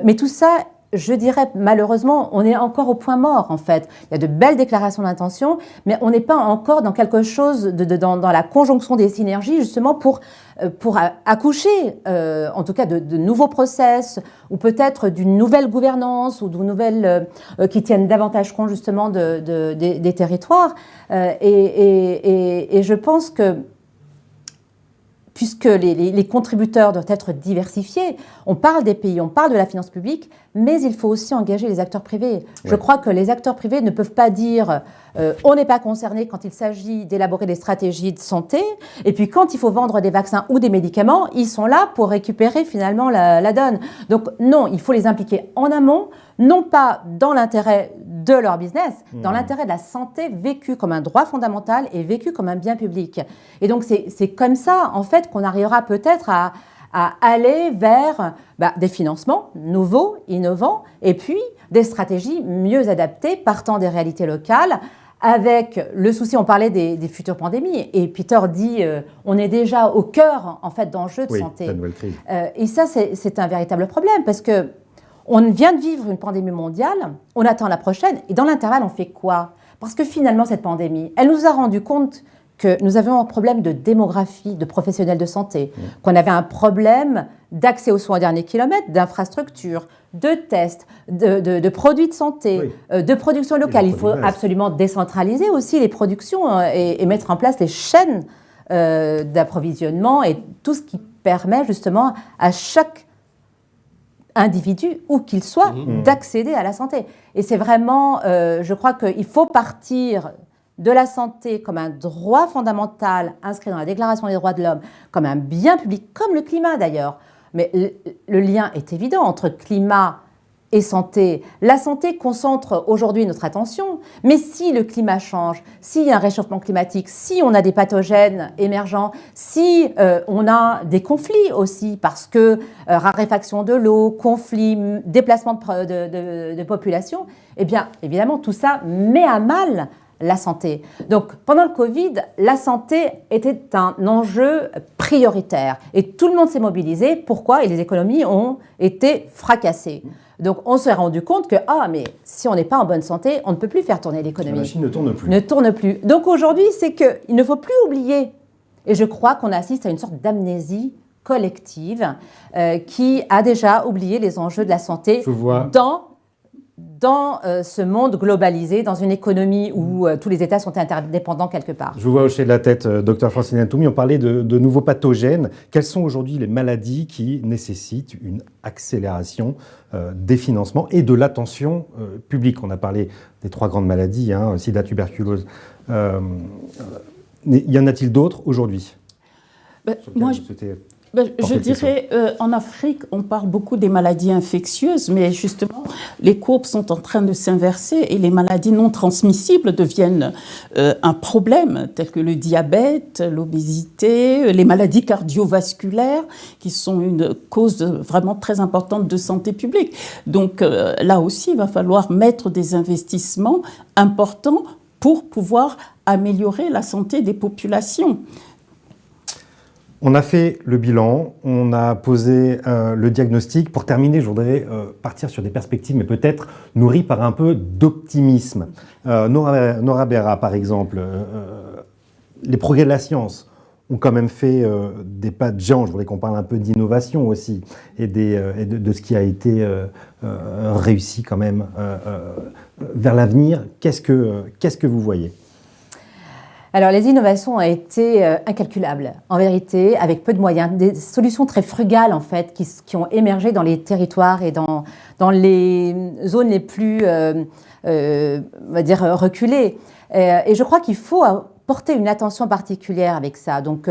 Mais tout ça je dirais malheureusement, on est encore au point mort en fait. Il y a de belles déclarations d'intention, mais on n'est pas encore dans quelque chose dans la conjonction des synergies justement pour accoucher, en tout cas de nouveaux process, ou peut-être d'une nouvelle gouvernance, ou d'une nouvelle qui tienne davantage compte justement des territoires. Et je pense que puisque les contributeurs doivent être diversifiés. On parle des pays, on parle de la finance publique, mais il faut aussi engager les acteurs privés. Ouais. Je crois que les acteurs privés ne peuvent pas dire on n'est pas concerné quand il s'agit d'élaborer des stratégies de santé, et puis quand il faut vendre des vaccins ou des médicaments, ils sont là pour récupérer finalement la donne. Donc non, il faut les impliquer en amont, non pas dans l'intérêt de leur business, dans l'intérêt de la santé vécue comme un droit fondamental et vécue comme un bien public. Et donc c'est comme ça en fait qu'on arrivera peut-être à aller vers des financements nouveaux, innovants, et puis des stratégies mieux adaptées partant des réalités locales, avec le souci, on parlait des futures pandémies, et Peter dit on est déjà au cœur en fait d'enjeux de santé. La nouvelle crise. Et ça c'est un véritable problème parce que on vient de vivre une pandémie mondiale, on attend la prochaine, et dans l'intervalle on fait quoi? Parce que finalement cette pandémie, elle nous a rendu compte que nous avions un problème de démographie de professionnels de santé, qu'on avait un problème d'accès aux soins au dernier kilomètre, d'infrastructures, de tests, de produits de santé, de production locale. Il faut absolument décentraliser aussi les productions et mettre en place les chaînes d'approvisionnement et tout ce qui permet justement à chaque individu, où qu'il soit, d'accéder à la santé. Et c'est vraiment, je crois qu'il faut partir de la santé comme un droit fondamental inscrit dans la Déclaration des droits de l'homme, comme un bien public, comme le climat d'ailleurs. Mais le lien est évident entre climat et santé. La santé concentre aujourd'hui notre attention, mais si le climat change, s'il y a un réchauffement climatique, si on a des pathogènes émergents, si on a des conflits aussi, parce que raréfaction de l'eau, conflits, déplacement de population, eh bien évidemment tout ça met à mal la santé. Donc, pendant le Covid, la santé était un enjeu prioritaire et tout le monde s'est mobilisé. Pourquoi? Et les économies ont été fracassées. Donc, on s'est rendu compte que, mais si on n'est pas en bonne santé, on ne peut plus faire tourner l'économie. La machine ne tourne plus. Ne tourne plus. Donc, aujourd'hui, c'est qu'il ne faut plus oublier. Et je crois qu'on assiste à une sorte d'amnésie collective qui a déjà oublié les enjeux de la santé dans ce monde globalisé, dans une économie où tous les États sont interdépendants quelque part. Je vous vois hocher de la tête, Dr Francine Ntoumi. On parlait de nouveaux pathogènes. Quelles sont aujourd'hui les maladies qui nécessitent une accélération des financements et de l'attention publique? On a parlé des 3 grandes maladies, sida, tuberculose. Y en a-t-il d'autres aujourd'hui? Je dirais, en Afrique, on parle beaucoup des maladies infectieuses, mais justement, les courbes sont en train de s'inverser et les maladies non transmissibles deviennent un problème, telles que le diabète, l'obésité, les maladies cardiovasculaires, qui sont une cause vraiment très importante de santé publique. Donc là aussi, il va falloir mettre des investissements importants pour pouvoir améliorer la santé des populations. On a fait le bilan, on a posé le diagnostic. Pour terminer, je voudrais partir sur des perspectives, mais peut-être nourries par un peu d'optimisme. Nora Berra, par exemple, les progrès de la science ont quand même fait des pas de géant. Je voudrais qu'on parle un peu d'innovation aussi et de ce qui a été réussi quand même vers l'avenir. Qu'est-ce que vous voyez ? Alors, les innovations ont été incalculables, en vérité, avec peu de moyens. Des solutions très frugales, en fait, qui ont émergé dans les territoires et dans les zones les plus, on va dire, reculées. Et je crois qu'il faut porter une attention particulière avec ça. Donc,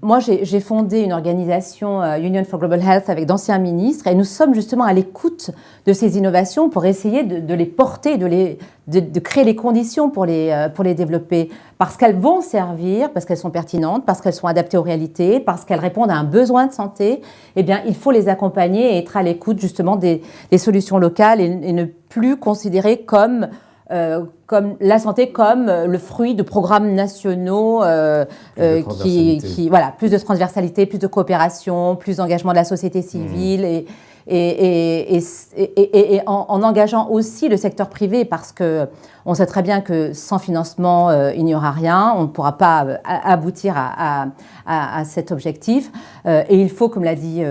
moi, j'ai fondé une organisation, Union for Global Health, avec d'anciens ministres, et nous sommes justement à l'écoute de ces innovations pour essayer de les porter, de créer les conditions pour les développer, parce qu'elles vont servir, parce qu'elles sont pertinentes, parce qu'elles sont adaptées aux réalités, parce qu'elles répondent à un besoin de santé. Eh bien, il faut les accompagner et être à l'écoute justement des solutions locales et ne plus considérer comme la santé comme le fruit de programmes nationaux voilà, plus de transversalité, plus de coopération, plus d'engagement de la société civile et en engageant aussi le secteur privé, parce qu'on sait très bien que sans financement, il n'y aura rien, on ne pourra pas aboutir à cet objectif. Et il faut, comme l'a dit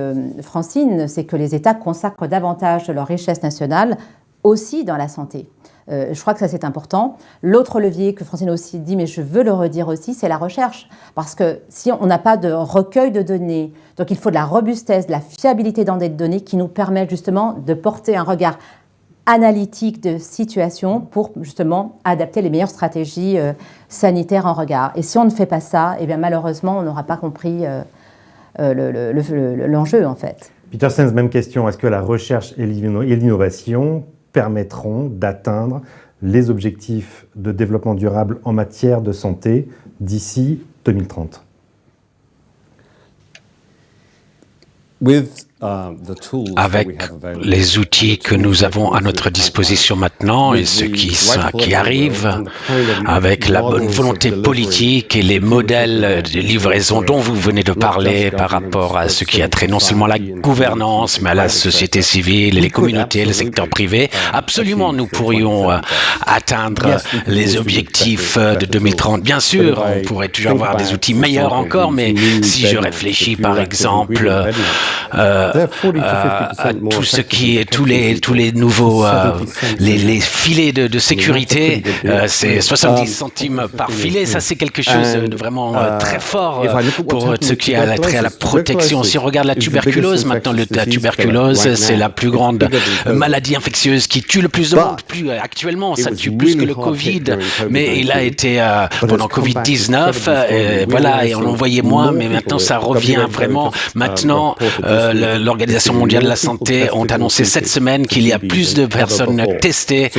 Francine, c'est que les États consacrent davantage de leur richesse nationale aussi dans la santé. Je crois que ça, c'est important. L'autre levier que Francine a aussi dit, mais je veux le redire aussi, c'est la recherche. Parce que si on n'a pas de recueil de données, donc il faut de la robustesse, de la fiabilité dans des données qui nous permettent justement de porter un regard analytique de situation pour justement adapter les meilleures stratégies sanitaires en regard. Et si on ne fait pas ça, eh bien malheureusement, on n'aura pas compris l'enjeu en fait. Peter Sens, même question. Est-ce que la recherche et l'innovation permettront d'atteindre les objectifs de développement durable en matière de santé d'ici 2030 ? Avec les outils que nous avons à notre disposition maintenant et ce qui arrive, avec la bonne volonté politique et les modèles de livraison dont vous venez de parler par rapport à ce qui a trait non seulement à la gouvernance, mais à la société civile, les communautés, le secteur privé, absolument nous pourrions atteindre les objectifs de 2030. Bien sûr, on pourrait toujours avoir des outils meilleurs encore, mais si je réfléchis par exemple à tout ce qui est tous les nouveaux les filets de sécurité, c'est 70 centimes par filet, ça c'est quelque chose de vraiment très fort pour ce qui a trait à la protection. Si on regarde la tuberculose, maintenant la tuberculose c'est la plus grande maladie infectieuse qui tue le plus de monde. Actuellement ça tue plus que le Covid, mais il a été pendant Covid-19 voilà, et on en voyait moins, mais maintenant ça revient vraiment. Maintenant l'Organisation mondiale de la santé ont annoncé cette semaine qu'il y a plus de personnes testées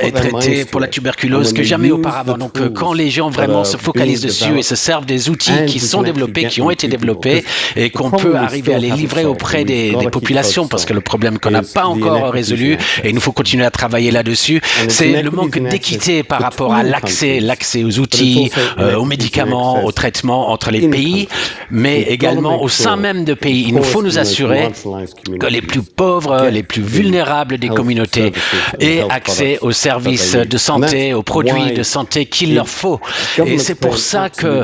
et traitées pour la tuberculose que jamais auparavant. Donc quand les gens vraiment se focalisent dessus et se servent des outils qui sont développés, qui ont été développés et qu'on peut arriver à les livrer auprès des populations, parce que le problème qu'on n'a pas encore résolu, et il nous faut continuer à travailler là-dessus, c'est le manque d'équité par rapport à l'accès aux outils, aux médicaments, aux traitements entre les pays, mais également au sein même de pays. Il nous faut nous assurer que les plus pauvres, les plus vulnérables des communautés aient accès aux services de santé, aux produits de santé qu'il leur faut. Et c'est pour ça que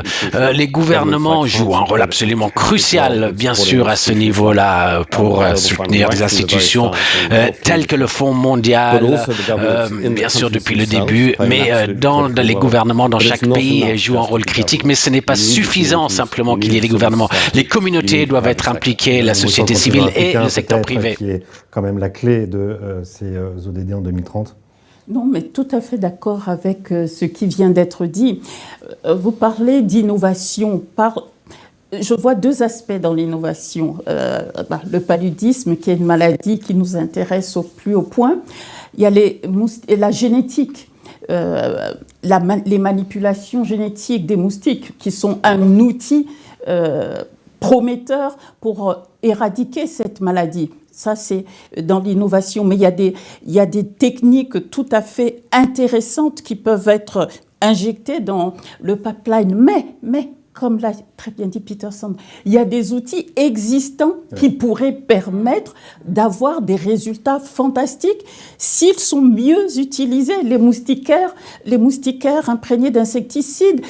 les gouvernements jouent un rôle absolument crucial, bien sûr, à ce niveau-là, pour soutenir des institutions telles que le Fonds mondial, bien sûr depuis le début, mais dans les gouvernements dans chaque pays jouent un rôle critique, mais ce n'est pas suffisant simplement qu'il y ait des gouvernements. Les communautés doivent être impliquées, la société civile et le secteur privé. Qui est quand même la clé de ces ODD en 2030. Non, mais tout à fait d'accord avec ce qui vient d'être dit. Vous parlez d'innovation. Je vois deux aspects dans l'innovation. Le paludisme, qui est une maladie qui nous intéresse au plus haut point. Il y a la génétique. Les manipulations génétiques des moustiques, qui sont un outil prometteur pour éradiquer cette maladie. Ça, c'est dans l'innovation. Mais il y a des techniques tout à fait intéressantes qui peuvent être injectées dans le pipeline. Mais comme l'a très bien dit Peter Sand, il y a des outils existants qui pourraient permettre d'avoir des résultats fantastiques s'ils sont mieux utilisés. Les moustiquaires imprégnés d'insecticides,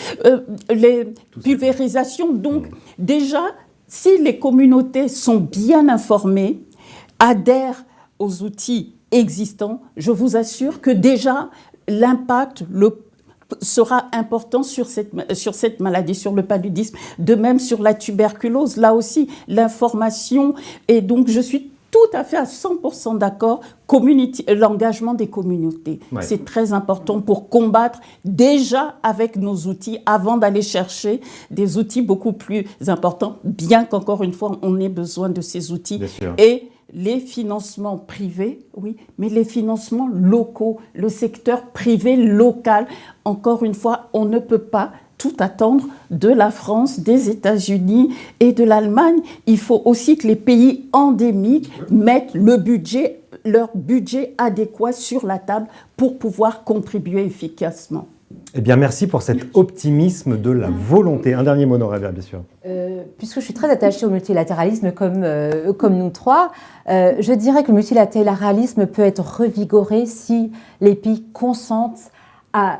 les pulvérisations. Donc, déjà, si les communautés sont bien informées, adhèrent aux outils existants, je vous assure que déjà, l'impact sera important sur cette maladie, sur le paludisme, de même sur la tuberculose. Là aussi, l'information, et donc je suis tout à fait à 100% d'accord, l'engagement des communautés. Ouais. C'est très important pour combattre déjà avec nos outils, avant d'aller chercher des outils beaucoup plus importants, bien qu'encore une fois, on ait besoin de ces outils. Et les financements privés, oui, mais les financements locaux, le secteur privé local, encore une fois, on ne peut pas tout attendre de la France, des États-Unis et de l'Allemagne. Il faut aussi que les pays endémiques mettent leur budget adéquat sur la table pour pouvoir contribuer efficacement. Eh bien, merci pour cet optimisme de la volonté. Un dernier mot, Nora, bien sûr. puisque je suis très attachée au multilatéralisme comme nous trois, je dirais que le multilatéralisme peut être revigoré si les pays consentent à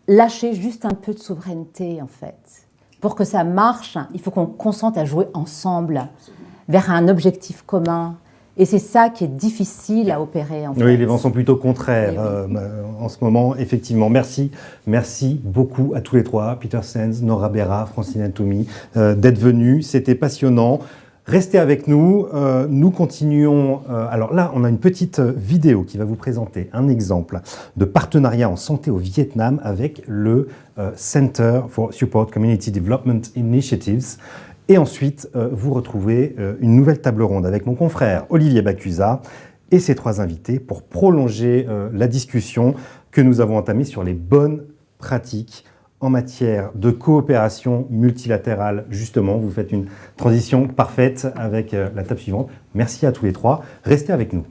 lâcher juste un peu de souveraineté, en fait. Pour que ça marche, il faut qu'on consente à jouer ensemble vers un objectif commun. Et c'est ça qui est difficile à opérer, en fait. Oui, les vents sont plutôt contraires en ce moment, effectivement. Merci beaucoup à tous les trois, Peter Sens, Nora Berra, Francine Ntoumi, d'être venus. C'était passionnant. Restez avec nous. Nous continuons. Alors là, on a une petite vidéo qui va vous présenter un exemple de partenariat en santé au Vietnam avec le Center for Support Community Development Initiatives. Et ensuite, vous retrouvez une nouvelle table ronde avec mon confrère Olivier Bacusa et ses trois invités pour prolonger la discussion que nous avons entamée sur les bonnes pratiques en matière de coopération multilatérale. Justement, vous faites une transition parfaite avec la table suivante. Merci à tous les trois. Restez avec nous.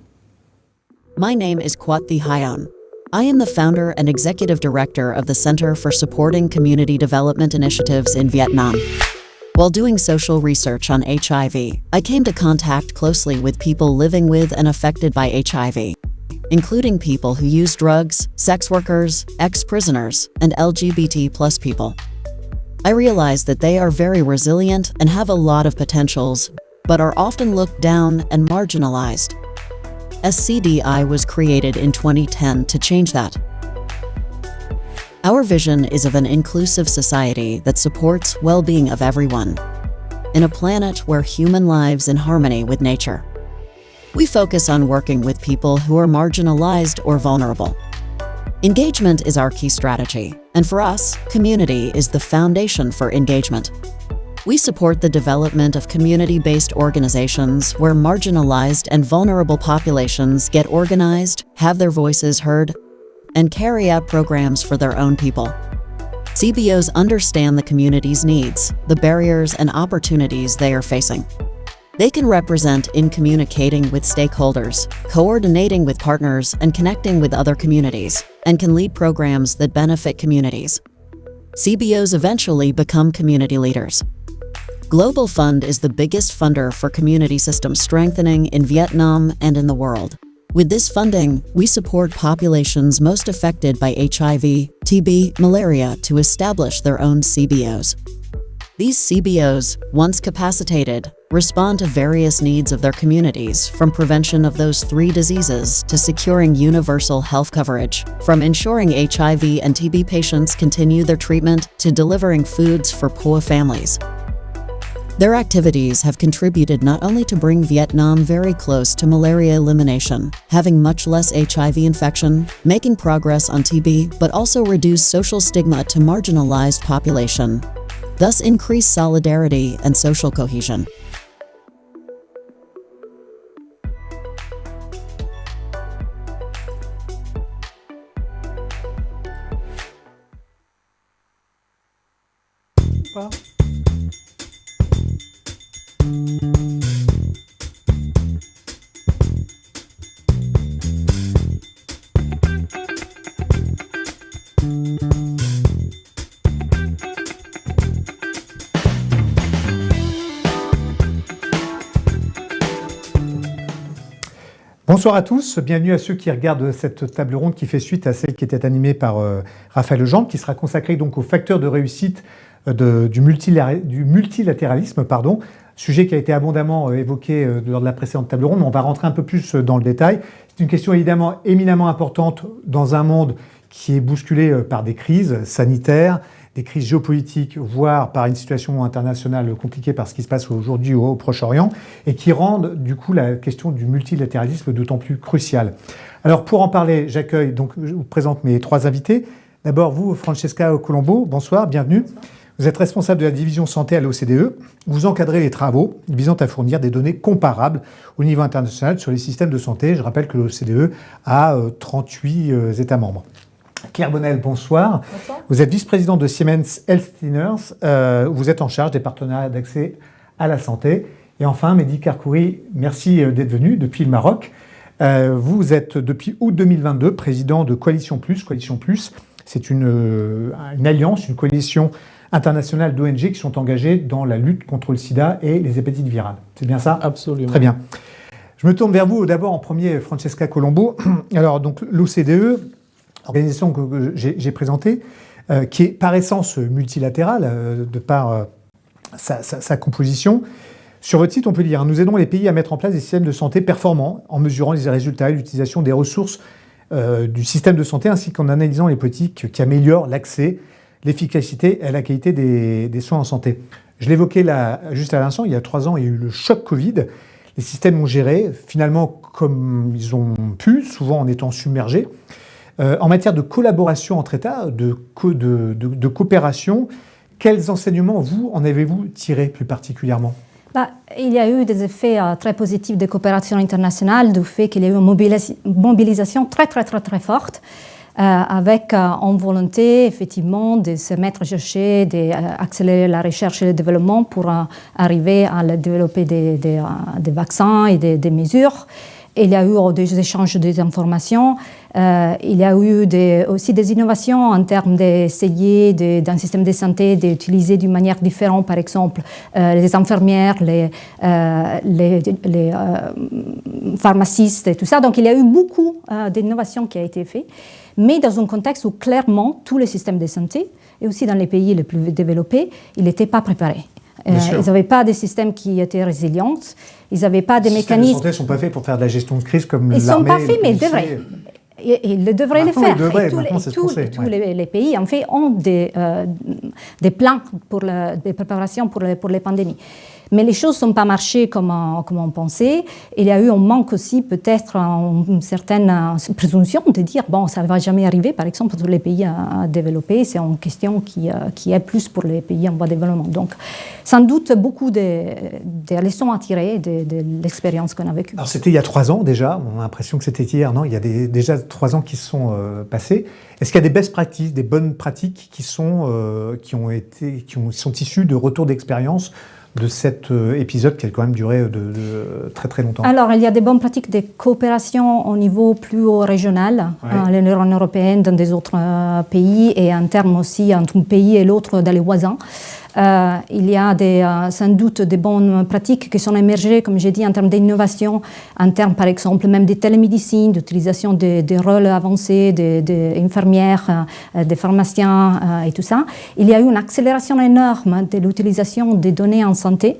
My name is Quoc Thi Hyon. I am the founder and executive director of the Center for Supporting Community Development Initiatives in Vietnam. While doing social research on HIV, I came to contact closely with people living with and affected by HIV, including people who use drugs, sex workers, ex-prisoners, and LGBT+ people. I realized that they are very resilient and have a lot of potentials, but are often looked down and marginalized. SCDI was created in 2010 to change that. Our vision is of an inclusive society that supports well-being of everyone, in a planet where human lives in harmony with nature. We focus on working with people who are marginalized or vulnerable. Engagement is our key strategy, and for us, community is the foundation for engagement. We support the development of community-based organizations where marginalized and vulnerable populations get organized, have their voices heard, and carry out programs for their own people. CBOs understand the community's needs, the barriers and opportunities they are facing. They can represent in communicating with stakeholders, coordinating with partners, and connecting with other communities, and can lead programs that benefit communities. CBOs eventually become community leaders. Global Fund is the biggest funder for community system strengthening in Vietnam and in the world. With this funding, we support populations most affected by HIV, TB, malaria to establish their own CBOs. These CBOs, once capacitated, respond to various needs of their communities, from prevention of those 3 diseases to securing universal health coverage, from ensuring HIV and TB patients continue their treatment to delivering foods for poor families. Their activities have contributed not only to bring Vietnam very close to malaria elimination, having much less HIV infection, making progress on TB, but also reduce social stigma to marginalized population, thus increase solidarity and social cohesion. Bonsoir à tous, bienvenue à ceux qui regardent cette table ronde qui fait suite à celle qui était animée par Raphaël Legendre, qui sera consacrée donc aux facteurs de réussite du multilatéralisme, sujet qui a été abondamment évoqué lors de la précédente table ronde, mais on va rentrer un peu plus dans le détail. C'est une question éminemment importante dans un monde qui est bousculé par des crises sanitaires, des crises géopolitiques, voire par une situation internationale compliquée par ce qui se passe aujourd'hui au Proche-Orient, et qui rendent du coup la question du multilatéralisme d'autant plus cruciale. Alors pour en parler, je vous présente mes 3 invités. D'abord vous, Francesca Colombo, bonsoir, bienvenue. Bonsoir. Vous êtes responsable de la division santé à l'OCDE. Vous encadrez les travaux visant à fournir des données comparables au niveau international sur les systèmes de santé. Je rappelle que l'OCDE a 38 États membres. Claire Bonnel, bonsoir. Bonsoir. Vous êtes vice-présidente de Siemens Healthineers. Vous êtes en charge des partenariats d'accès à la santé. Et enfin, Mehdi Karkouri, merci d'être venu depuis le Maroc. Vous êtes depuis août 2022 président de Coalition Plus. Coalition Plus, c'est une alliance, une coalition international d'ONG qui sont engagées dans la lutte contre le sida et les hépatites virales. C'est bien ça ? Absolument. Très bien. Je me tourne vers vous d'abord en premier, Francesca Colombo. Alors, donc, l'OCDE, organisation que j'ai présentée, qui est par essence multilatérale, de par sa composition. Sur votre site, on peut lire « Nous aidons les pays à mettre en place des systèmes de santé performants en mesurant les résultats et l'utilisation des ressources du système de santé ainsi qu'en analysant les politiques qui améliorent l'accès, l'efficacité et la qualité des soins en santé. » Je l'évoquais là, juste à l'instant, il y a 3 ans, il y a eu le choc Covid. Les systèmes ont géré, finalement, comme ils ont pu, souvent en étant submergés. En matière de collaboration entre États, de coopération, quels enseignements, vous, en avez-vous tiré plus particulièrement ? Il y a eu des effets très positifs de coopération internationale, du fait qu'il y a eu une mobilisation très forte, avec en volonté, effectivement, de se mettre à chercher, d'accélérer la recherche et le développement pour arriver à développer des vaccins et des mesures. Il y a eu des échanges d'informations. Il y a eu aussi des innovations en termes d'essayer d'un système de santé d'utiliser d'une manière différente, par exemple, les infirmières, les pharmacistes et tout ça. Donc il y a eu beaucoup d'innovations qui ont été faites, mais dans un contexte où clairement tous les systèmes de santé, et aussi dans les pays les plus développés, ils n'étaient pas préparés. Ils n'avaient pas des systèmes qui étaient résilients, ils n'avaient pas des mécanismes... Les systèmes de santé ne sont pas faits pour faire de la gestion de crise comme l'armée. Ils ne sont pas faits, mais ils devraient. Ils devraient le faire. Tous les pays, en fait, ont des plans de préparation pour les pandémies. Mais les choses ne sont pas marchées comme on pensait. Il y a eu un manque aussi, peut-être, une certaine présomption de dire bon, ça ne va jamais arriver, par exemple, pour les pays à développer. C'est une question qui est plus pour les pays en voie de développement. Donc, sans doute, beaucoup de leçons à tirer de l'expérience qu'on a vécue. Alors, c'était il y a 3 ans déjà. On a l'impression que c'était hier. Non, il y a déjà 3 ans qui se sont passés. Est-ce qu'il y a des best practices, des bonnes pratiques qui sont issues de retours d'expérience de cet épisode qui a quand même duré de très longtemps? Alors, il y a des bonnes pratiques de coopération au niveau plus régional, l'Union européenne, dans des autres pays, et en termes aussi entre un pays et l'autre dans les voisins. Il y a sans doute des bonnes pratiques qui sont émergées, comme j'ai dit, en termes d'innovation, en termes, par exemple, même de télémédecine, d'utilisation des rôles avancés des infirmières, des pharmaciens et tout ça. Il y a eu une accélération énorme de l'utilisation des données en santé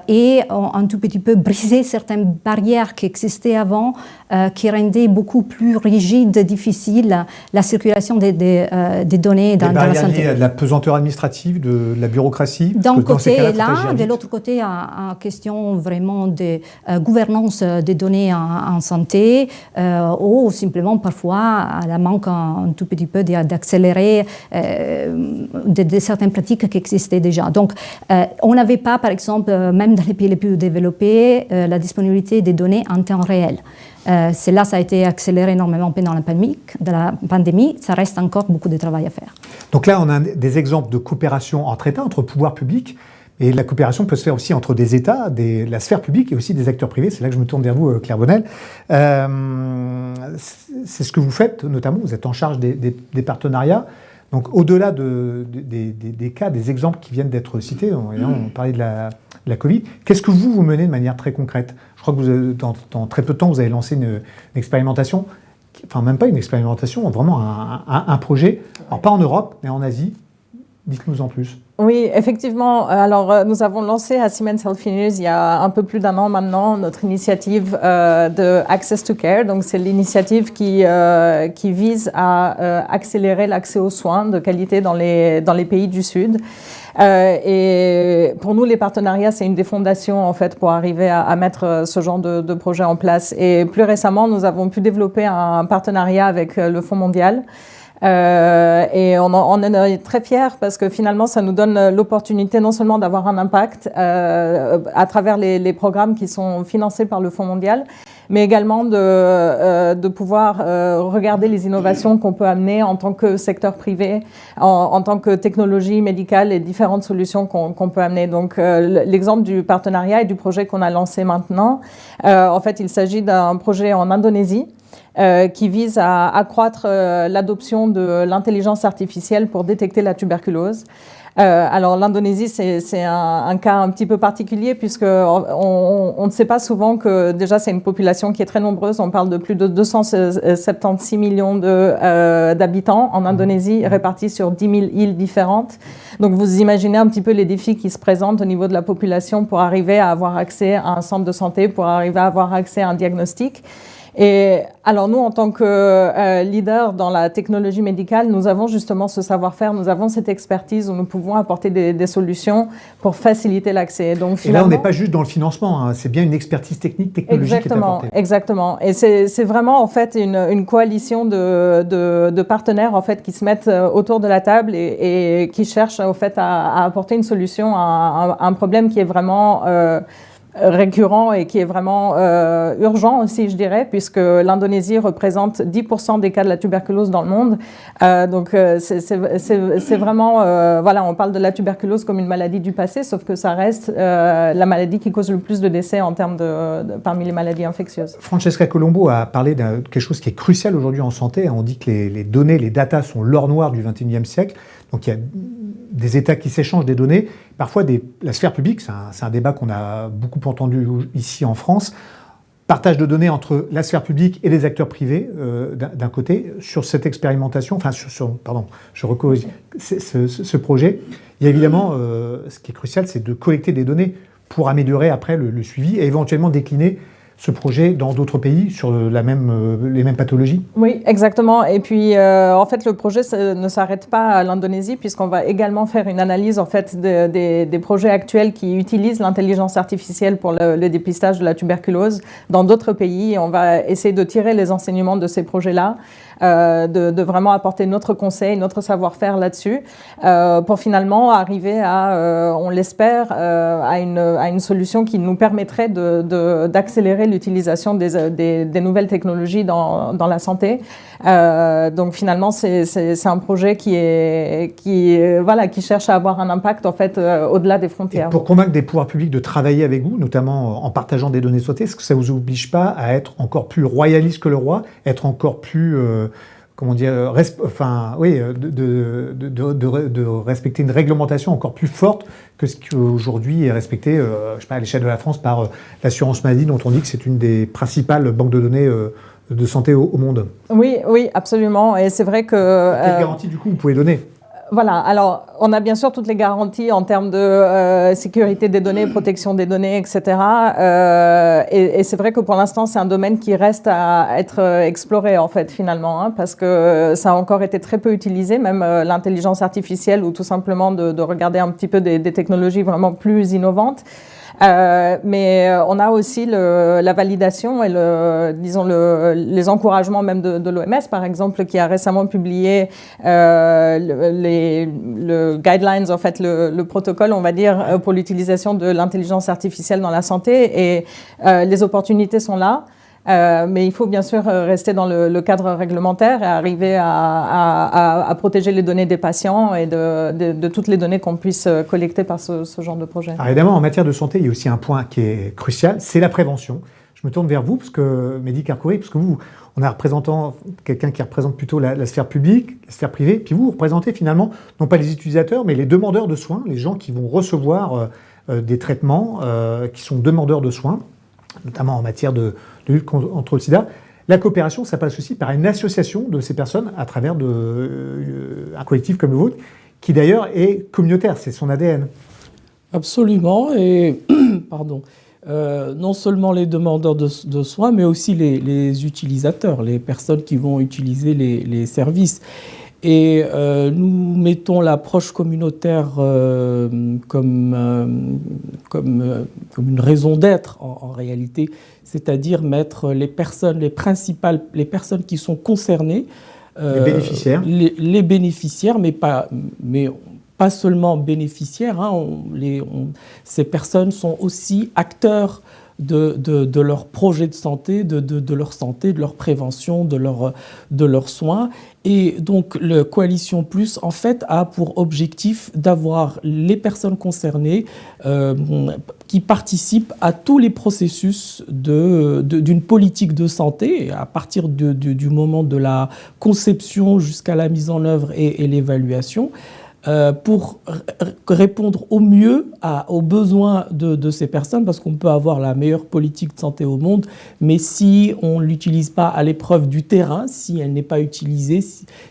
et un tout petit peu brisé certaines barrières qui existaient avant, qui rendaient beaucoup plus rigide, difficile la circulation des données dans la santé. Liées à la pesanteur administrative, de la bureaucratie. D'un côté et là, de l'autre côté, en question vraiment de gouvernance des données en santé, ou simplement parfois à la manque un tout petit peu d'accélérer de certaines pratiques qui existaient déjà. Donc, on n'avait pas, par exemple, même dans les pays les plus développés, la disponibilité des données en temps réel. Ça a été accéléré énormément pendant la pandémie. Ça reste encore beaucoup de travail à faire. Donc là, on a des exemples de coopération entre États, entre pouvoirs publics. Et la coopération peut se faire aussi entre des États, la sphère publique et aussi des acteurs privés. C'est là que je me tourne vers vous, Claire Bonnel. C'est ce que vous faites, notamment. Vous êtes en charge des partenariats. Donc, au-delà des cas, des exemples qui viennent d'être cités, on parlait de la Covid, qu'est-ce que vous menez de manière très concrète? Je crois que dans très peu de temps, vous avez lancé une expérimentation, enfin même pas une expérimentation, vraiment un projet, alors pas en Europe, mais en Asie. Dites-nous en plus. Oui, effectivement. Alors, nous avons lancé à Siemens Healthineers il y a un peu plus d'1 an maintenant notre initiative de Access to Care. Donc, c'est l'initiative qui vise à accélérer l'accès aux soins de qualité dans les pays du Sud. Et pour nous, les partenariats, c'est une des fondations en fait pour arriver à mettre ce genre de projet en place. Et plus récemment, nous avons pu développer un partenariat avec le Fonds mondial. Et on en est très fiers parce que finalement, ça nous donne l'opportunité non seulement d'avoir un impact à travers les programmes qui sont financés par le Fonds mondial, mais également de pouvoir regarder les innovations qu'on peut amener en tant que secteur privé, en tant que technologie médicale et différentes solutions qu'on peut amener. Donc, l'exemple du partenariat et du projet qu'on a lancé maintenant, en fait, il s'agit d'un projet en Indonésie, qui vise à accroître l'adoption de l'intelligence artificielle pour détecter la tuberculose. Alors l'Indonésie, c'est un cas un petit peu particulier puisque on ne sait pas souvent que déjà c'est une population qui est très nombreuse. On parle de plus de 276 millions d'habitants en Indonésie, répartis sur 10 000 îles différentes. Donc vous imaginez un petit peu les défis qui se présentent au niveau de la population pour arriver à avoir accès à un centre de santé, pour arriver à avoir accès à un diagnostic. Et alors nous, en tant que leader dans la technologie médicale, nous avons justement ce savoir-faire, nous avons cette expertise où nous pouvons apporter des solutions pour faciliter l'accès. Donc, et là, on n'est pas juste dans le financement, hein, c'est bien une expertise technologique qui est apportée. Exactement. Et c'est vraiment en fait une coalition de partenaires en fait qui se mettent autour de la table et qui cherchent en fait à apporter une solution à un problème qui est vraiment récurrent et qui est vraiment urgent aussi, je dirais, puisque l'Indonésie représente 10% des cas de la tuberculose dans le monde. Donc, c'est vraiment... voilà, on parle de la tuberculose comme une maladie du passé, sauf que ça reste la maladie qui cause le plus de décès en termes parmi les maladies infectieuses. Francesca Colombo a parlé de quelque chose qui est crucial aujourd'hui en santé. On dit que les données, les datas sont l'or noir du XXIe siècle. Donc, il y a des États qui s'échangent des données. Parfois, la sphère publique, c'est un débat qu'on a beaucoup entendu ici en France, partage de données entre la sphère publique et les acteurs privés d'un côté sur cette expérimentation, enfin, pardon, je recorrige ce projet. Il y a évidemment, ce qui est crucial, c'est de collecter des données pour améliorer après le suivi et éventuellement décliner ce projet dans d'autres pays sur les mêmes pathologies? Oui, exactement. Et puis, en fait, le projet ne s'arrête pas à l'Indonésie puisqu'on va également faire une analyse en fait, des projets actuels qui utilisent l'intelligence artificielle pour le dépistage de la tuberculose dans d'autres pays. Et on va essayer de tirer les enseignements de ces projets-là, de vraiment apporter notre conseil, notre savoir-faire là-dessus pour finalement arriver à, on l'espère, à une solution qui nous permettrait d'accélérer l'utilisation des nouvelles technologies dans la santé. Donc finalement, c'est un projet qui cherche à avoir un impact en fait au-delà des frontières. Et pour convaincre des pouvoirs publics de travailler avec vous, notamment en partageant des données de santé, est-ce que ça ne vous oblige pas à être encore plus royaliste que le roi, être encore plus de respecter une réglementation encore plus forte que ce qui aujourd'hui est respecté, à l'échelle de la France par l'assurance maladie, dont on dit que c'est une des principales banques de données de santé au monde? Oui, absolument. Et c'est vrai que... Quelles garanties, du coup, vous pouvez donner? Voilà, alors on a bien sûr toutes les garanties en termes de sécurité des données, protection des données, etc. Et c'est vrai que pour l'instant, c'est un domaine qui reste à être exploré, en fait, finalement, hein, parce que ça a encore été très peu utilisé, même l'intelligence artificielle ou tout simplement de regarder un petit peu des technologies vraiment plus innovantes. Mais on a aussi la validation et les encouragements même de l'OMS, par exemple, qui a récemment publié le guidelines, en fait, le protocole, on va dire, pour l'utilisation de l'intelligence artificielle dans la santé. Et les opportunités sont là. Mais il faut bien sûr rester dans le cadre réglementaire et arriver à protéger les données des patients et de toutes les données qu'on puisse collecter par ce genre de projet. Alors évidemment, en matière de santé, il y a aussi un point qui est crucial, c'est la prévention. Je me tourne vers vous, parce que Mehdi Karkouri, parce que vous, on a quelqu'un qui représente plutôt la sphère publique, la sphère privée, puis vous représentez finalement, non pas les utilisateurs, mais les demandeurs de soins, les gens qui vont recevoir des traitements, qui sont demandeurs de soins, notamment en matière de lutte contre le sida. La coopération, ça passe aussi par une association de ces personnes à travers un collectif comme le vôtre, qui d'ailleurs est communautaire, c'est son ADN. Absolument, et pardon. Non seulement les demandeurs de soins, mais aussi les utilisateurs, les personnes qui vont utiliser les services. Et nous mettons l'approche communautaire comme une raison d'être en réalité, c'est-à-dire mettre les personnes qui sont concernées, les bénéficiaires, les bénéficiaires, mais pas seulement bénéficiaires. Hein, ces personnes sont aussi acteurs de leur projet de santé, de leur santé, de leur prévention, de leurs soins. Et donc, le Coalition Plus, en fait, a pour objectif d'avoir les personnes concernées qui participent à tous les processus d'une politique de santé, à partir du moment de la conception jusqu'à la mise en œuvre et l'évaluation. pour répondre au mieux aux besoins de ces personnes, parce qu'on peut avoir la meilleure politique de santé au monde, mais si on ne l'utilise pas à l'épreuve du terrain, si elle n'est pas utilisée,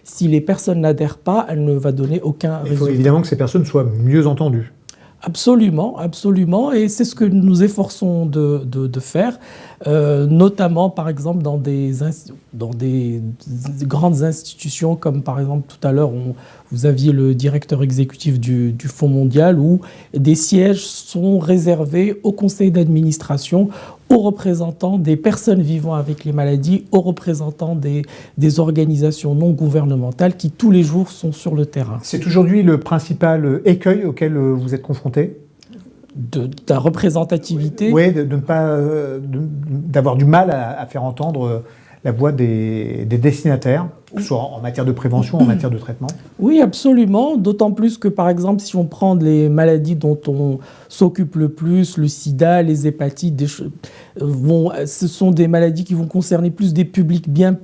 si les personnes n'adhèrent pas, elle ne va donner aucun résultat. Il faut évidemment que ces personnes soient mieux entendues. Absolument, absolument, et c'est ce que nous nous efforçons de faire, notamment par exemple dans des grandes institutions comme par exemple tout à l'heure vous aviez le directeur exécutif du Fonds mondial où des sièges sont réservés au conseil d'administration, aux représentants des personnes vivant avec les maladies, aux représentants des organisations non gouvernementales qui tous les jours sont sur le terrain. C'est aujourd'hui le principal écueil auquel vous êtes confronté ? De la représentativité. Oui, d'avoir du mal à faire entendre la voix des destinataires, que ce soit en matière de prévention, en matière de traitement. Oui, absolument. D'autant plus que, par exemple, si on prend les maladies dont on s'occupe le plus, le sida, les hépatites, ce sont des maladies qui vont concerner plus des publics bien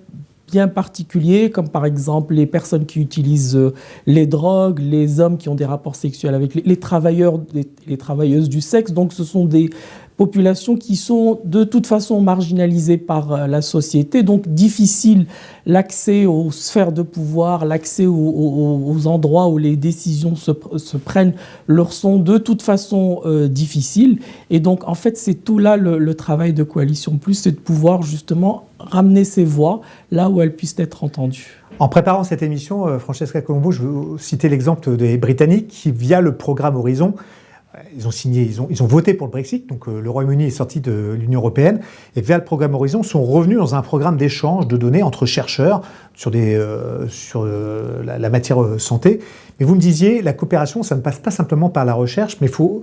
particuliers, comme par exemple les personnes qui utilisent les drogues, les hommes qui ont des rapports sexuels avec les travailleurs, les travailleuses du sexe. Donc ce sont des populations qui sont de toute façon marginalisées par la société, donc difficile l'accès aux sphères de pouvoir, l'accès aux endroits où les décisions se prennent leur sont de toute façon difficiles. Et donc en fait c'est tout là le travail de Coalition Plus, c'est de pouvoir justement ramener ces voix là où elles puissent être entendues. En préparant cette émission, Francesca Colombo, je veux citer l'exemple des Britanniques qui, via le programme Horizon, ils ont voté pour le Brexit, donc le Royaume-Uni est sorti de l'Union européenne, et via le programme Horizon sont revenus dans un programme d'échange de données entre chercheurs sur la matière santé. Mais vous me disiez, la coopération, ça ne passe pas simplement par la recherche, mais il faut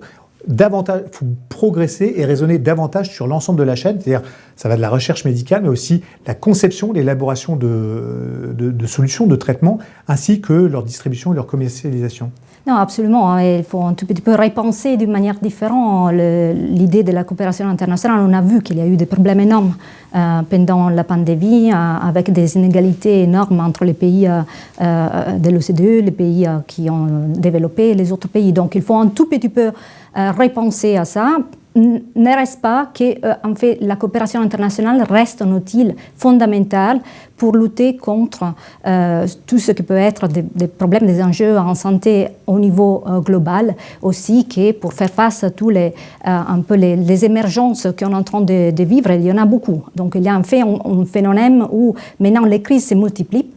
progresser et raisonner davantage sur l'ensemble de la chaîne, c'est-à-dire ça va de la recherche médicale, mais aussi la conception, l'élaboration de solutions, de traitements, ainsi que leur distribution et leur commercialisation. Non, absolument. Il faut un tout petit peu repenser d'une manière différente l'idée de la coopération internationale. On a vu qu'il y a eu des problèmes énormes pendant la pandémie, avec des inégalités énormes entre les pays de l'OCDE, les pays qui ont développé et les autres pays. Donc il faut un tout petit peu repenser à ça. Ne reste pas que en fait, la coopération internationale reste un outil fondamental pour lutter contre tout ce qui peut être des problèmes, des enjeux en santé au niveau global, aussi que pour faire face à tous les émergences qu'on est en train de vivre, il y en a beaucoup. Donc il y a un phénomène où maintenant les crises se multiplient.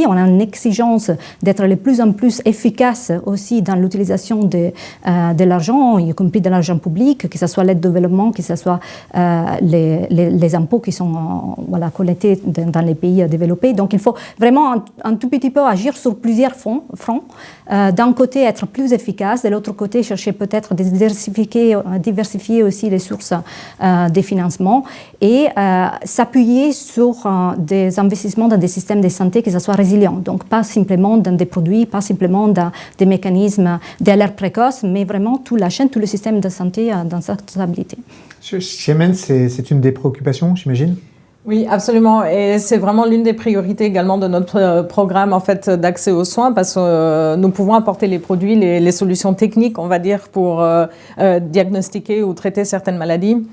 On a une exigence d'être de plus en plus efficace aussi dans l'utilisation de l'argent, y compris de l'argent public, que ce soit l'aide au développement, que ce soit les impôts qui sont collectés dans les pays développés. Donc il faut vraiment un tout petit peu agir sur plusieurs fronts. D'un côté, être plus efficace, de l'autre côté, chercher peut-être de diversifier aussi les sources de financement et s'appuyer sur des investissements dans des systèmes de santé qui soient résilients. Donc pas simplement dans des produits, pas simplement dans des mécanismes d'alerte précoce, mais vraiment toute la chaîne, tout le système de santé dans sa stabilité. Chez MEN, c'est une des préoccupations, j'imagine ? Oui, absolument. Et c'est vraiment l'une des priorités également de notre programme en fait, d'accès aux soins, parce que nous pouvons apporter les produits, les solutions techniques, on va dire, pour diagnostiquer ou traiter certaines maladies.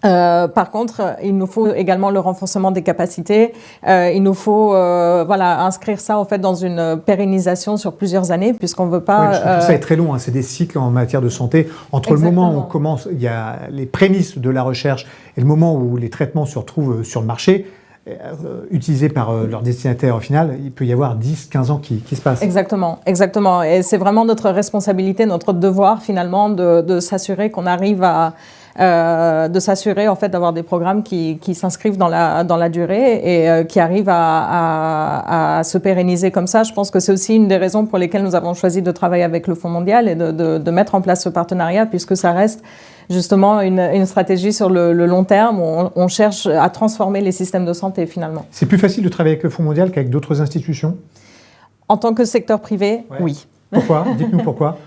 Par contre, il nous faut également le renforcement des capacités. Il nous faut inscrire ça en fait dans une pérennisation sur plusieurs années, puisqu'on ne veut pas. Oui, tout ça est très long. C'est des cycles en matière de santé. Entre Exactement. le moment où on commence, il y a les prémices de la recherche, et le moment où les traitements se retrouvent sur le marché, utilisés par leur destinataire au final, il peut y avoir 10-15 ans qui se passent. Exactement. Et c'est vraiment notre responsabilité, notre devoir finalement de s'assurer qu'on arrive de s'assurer en fait d'avoir des programmes qui s'inscrivent dans la durée et qui arrivent à se pérenniser comme ça. Je pense que c'est aussi une des raisons pour lesquelles nous avons choisi de travailler avec le Fonds mondial et de mettre en place ce partenariat, puisque ça reste justement une stratégie sur le long terme où on cherche à transformer les systèmes de santé finalement. C'est plus facile de travailler avec le Fonds mondial qu'avec d'autres institutions ? En tant que secteur privé, ouais. Oui. Pourquoi ? Dites-nous pourquoi.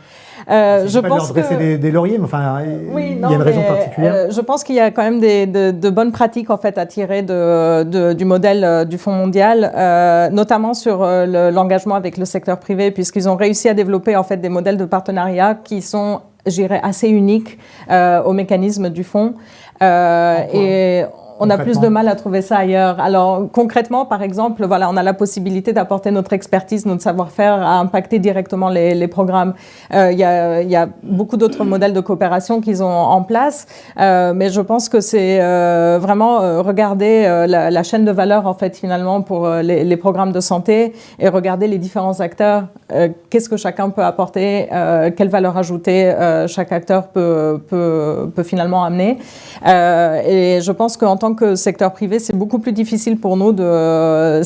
Je pense leur dresser des lauriers, mais enfin, il y a une raison particulière. Je pense qu'il y a quand même de bonnes pratiques en fait à tirer du modèle du Fonds mondial, notamment sur l'engagement avec le secteur privé, puisqu'ils ont réussi à développer en fait des modèles de partenariat qui sont, je dirais, assez uniques au mécanisme du fonds. Et on a plus de mal à trouver ça ailleurs. Alors, concrètement, par exemple, voilà, on a la possibilité d'apporter notre expertise, notre savoir-faire à impacter directement les programmes. Il y a beaucoup d'autres modèles de coopération qu'ils ont en place, mais je pense que c'est vraiment regarder la chaîne de valeur, en fait, finalement, pour les programmes de santé et regarder les différents acteurs. Qu'est-ce que chacun peut apporter, quelle valeur ajoutée chaque acteur peut finalement amener. Et je pense qu'en tant que secteur privé, c'est beaucoup plus difficile pour nous des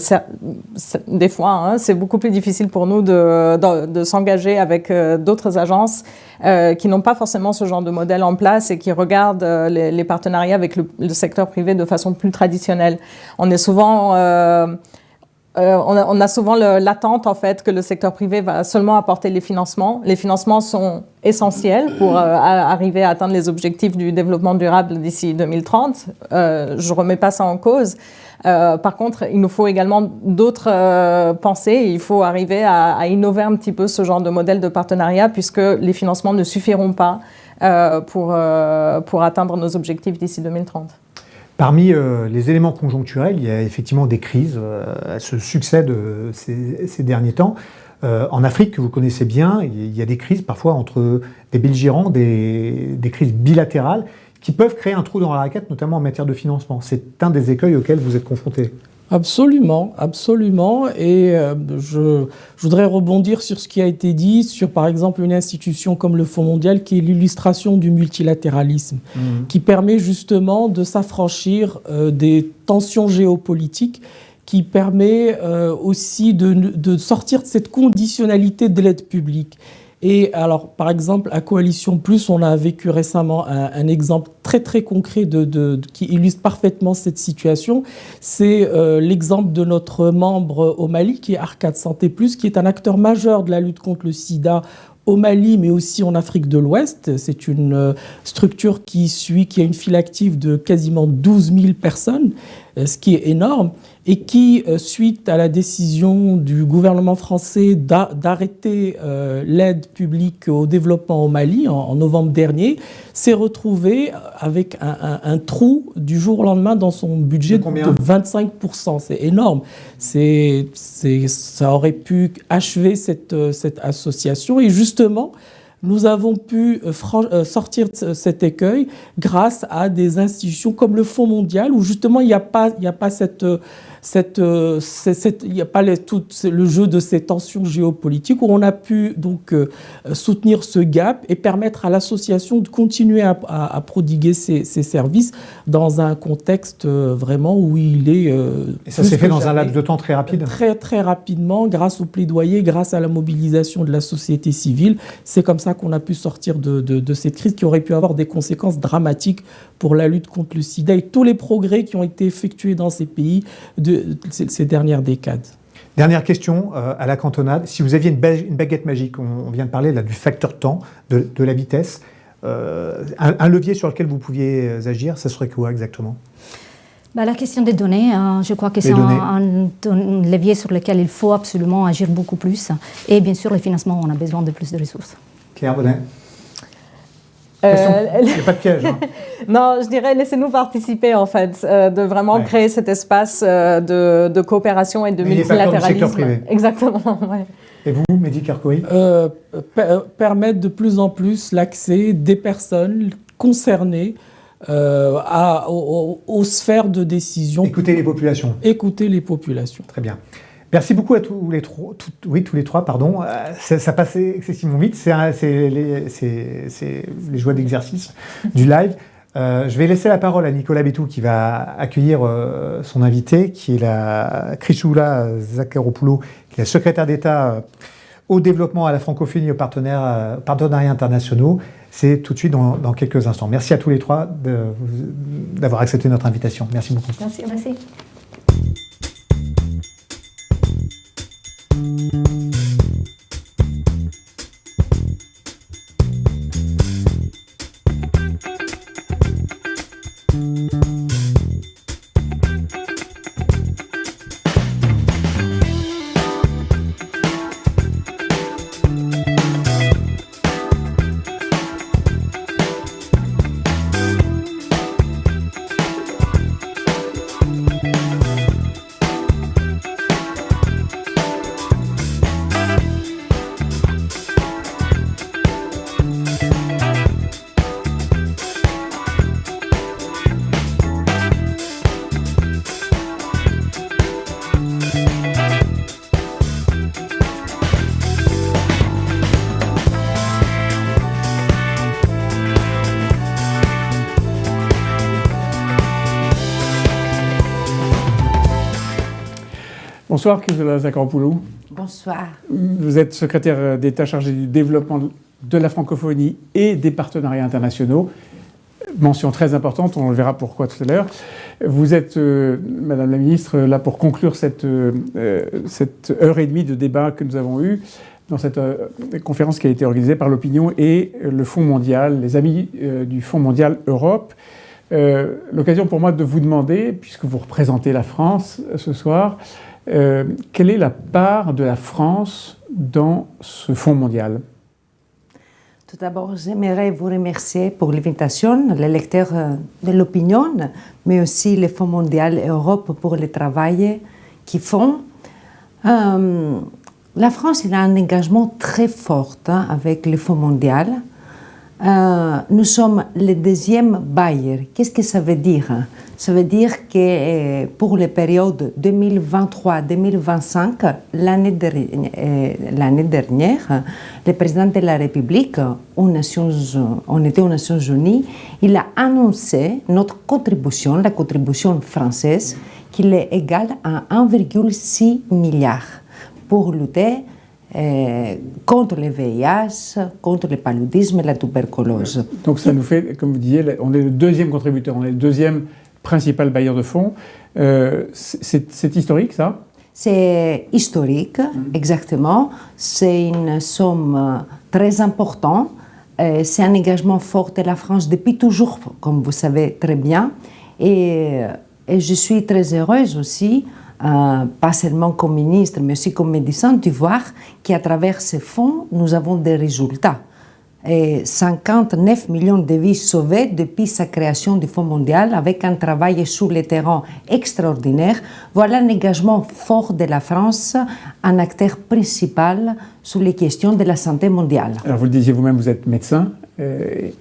fois, c'est beaucoup plus difficile pour nous de s'engager avec d'autres agences qui n'ont pas forcément ce genre de modèle en place et qui regardent les partenariats avec le secteur privé de façon plus traditionnelle. On est souvent... on a souvent l'attente en fait que le secteur privé va seulement apporter les financements. Les financements sont essentiels pour arriver à atteindre les objectifs du développement durable d'ici 2030. Je remets pas ça en cause. Par contre, il nous faut également d'autres pensées. Il faut arriver à innover un petit peu ce genre de modèle de partenariat puisque les financements ne suffiront pas pour atteindre nos objectifs d'ici 2030. Parmi les éléments conjoncturels, il y a effectivement des crises. Elles se succèdent ces derniers temps. En Afrique, que vous connaissez bien, il y a des crises parfois entre des belligérants, des crises bilatérales qui peuvent créer un trou dans la raquette, notamment en matière de financement. C'est un des écueils auxquels vous êtes confrontés. Absolument, absolument. Et je voudrais rebondir sur ce qui a été dit sur, par exemple, une institution comme le Fonds mondial qui est l'illustration du multilatéralisme, qui permet justement de s'affranchir des tensions géopolitiques, qui permet aussi de sortir de cette conditionnalité de l'aide publique. Et alors, par exemple, à Coalition Plus, on a vécu récemment un exemple très très concret qui illustre parfaitement cette situation. C'est l'exemple de notre membre au Mali, qui est Arcade Santé Plus, qui est un acteur majeur de la lutte contre le sida au Mali, mais aussi en Afrique de l'Ouest. C'est une structure qui a une file active de quasiment 12 000 personnes, ce qui est énorme, et qui, suite à la décision du gouvernement français d'arrêter l'aide publique au développement au Mali en novembre dernier, s'est retrouvé avec un trou du jour au lendemain dans son budget de 25%. C'est énorme. Ça aurait pu achever cette association. Et justement, nous avons pu sortir de cet écueil grâce à des institutions comme le Fonds mondial, où justement il n'y a pas tout le jeu de ces tensions géopolitiques, où on a pu donc soutenir ce gap et permettre à l'association de continuer à prodiguer ses services dans un contexte vraiment où il est... et ça s'est fait dans un laps de temps très rapide ? Très, très rapidement, grâce au plaidoyer, grâce à la mobilisation de la société civile. C'est comme ça qu'on a pu sortir de cette crise qui aurait pu avoir des conséquences dramatiques pour la lutte contre le sida et tous les progrès qui ont été effectués dans ces pays ces dernières décades. Dernière question à la cantonade. Si vous aviez une baguette magique, on vient de parler là, du facteur temps, de la vitesse, un levier sur lequel vous pouviez agir, ce serait quoi exactement ? La question des données, je crois que c'est un levier sur lequel il faut absolument agir beaucoup plus. Et bien sûr, le financement, on a besoin de plus de ressources. Claire Baudin ? Il n'y a pas de piège. Non, je dirais laissez-nous participer en fait, de vraiment créer cet espace de coopération et de multilatéralisme. Du secteur privé. Exactement. Ouais. Et vous, Mehdi Kerkouri ? Permettre de plus en plus l'accès des personnes concernées aux sphères de décision. Écouter les populations. Écouter les populations. Très bien. Merci beaucoup à tous les trois. Ça passait excessivement vite. C'est les joies d'exercice du live. Je vais laisser la parole à Nicolas Bétou qui va accueillir son invité, qui est la Chrysoula Zakharopoulou, qui est la secrétaire d'État au développement, à la francophonie, aux partenariats internationaux. C'est tout de suite dans quelques instants. Merci à tous les trois d'avoir accepté notre invitation. Merci beaucoup. Merci. Bonsoir, Chrysoula Zacharopoulou. Bonsoir. Vous êtes secrétaire d'État chargé du développement de la francophonie et des partenariats internationaux. Mention très importante, on le verra pourquoi tout à l'heure. Vous êtes, Madame la Ministre, là pour conclure cette heure et demie de débat que nous avons eue dans cette conférence qui a été organisée par l'Opinion et le Fonds mondial, les amis du Fonds mondial Europe. L'occasion pour moi de vous demander, puisque vous représentez la France ce soir, quelle est la part de la France dans ce Fonds mondial ? Tout d'abord, j'aimerais vous remercier pour l'invitation, les lecteurs de l'Opinion, mais aussi le Fonds mondial Europe pour le travail qu'ils font. La France a un engagement très fort avec le Fonds mondial. Nous sommes le deuxième bailleur. Qu'est-ce que ça veut dire? Ça veut dire que pour la période 2023-2025, l'année dernière, le président de la République, on était aux Nations Unies, il a annoncé notre contribution, la contribution française, qui est égale à 1,6 milliard pour lutter contre le VIH, contre le paludisme et la tuberculose. Donc ça nous fait, comme vous disiez, on est le deuxième contributeur, on est le deuxième principal bailleur de fonds. C'est historique, ça? C'est historique, exactement. C'est une somme très importante. C'est un engagement fort de la France depuis toujours, comme vous savez très bien. Et je suis très heureuse aussi, pas seulement comme ministre, mais aussi comme médecin, de voir qu'à travers ces fonds, nous avons des résultats. Et 59 millions de vies sauvées depuis sa création du Fonds mondial, avec un travail sur le terrain extraordinaire. Voilà un engagement fort de la France, un acteur principal sur les questions de la santé mondiale. Alors vous le disiez vous-même, vous êtes médecin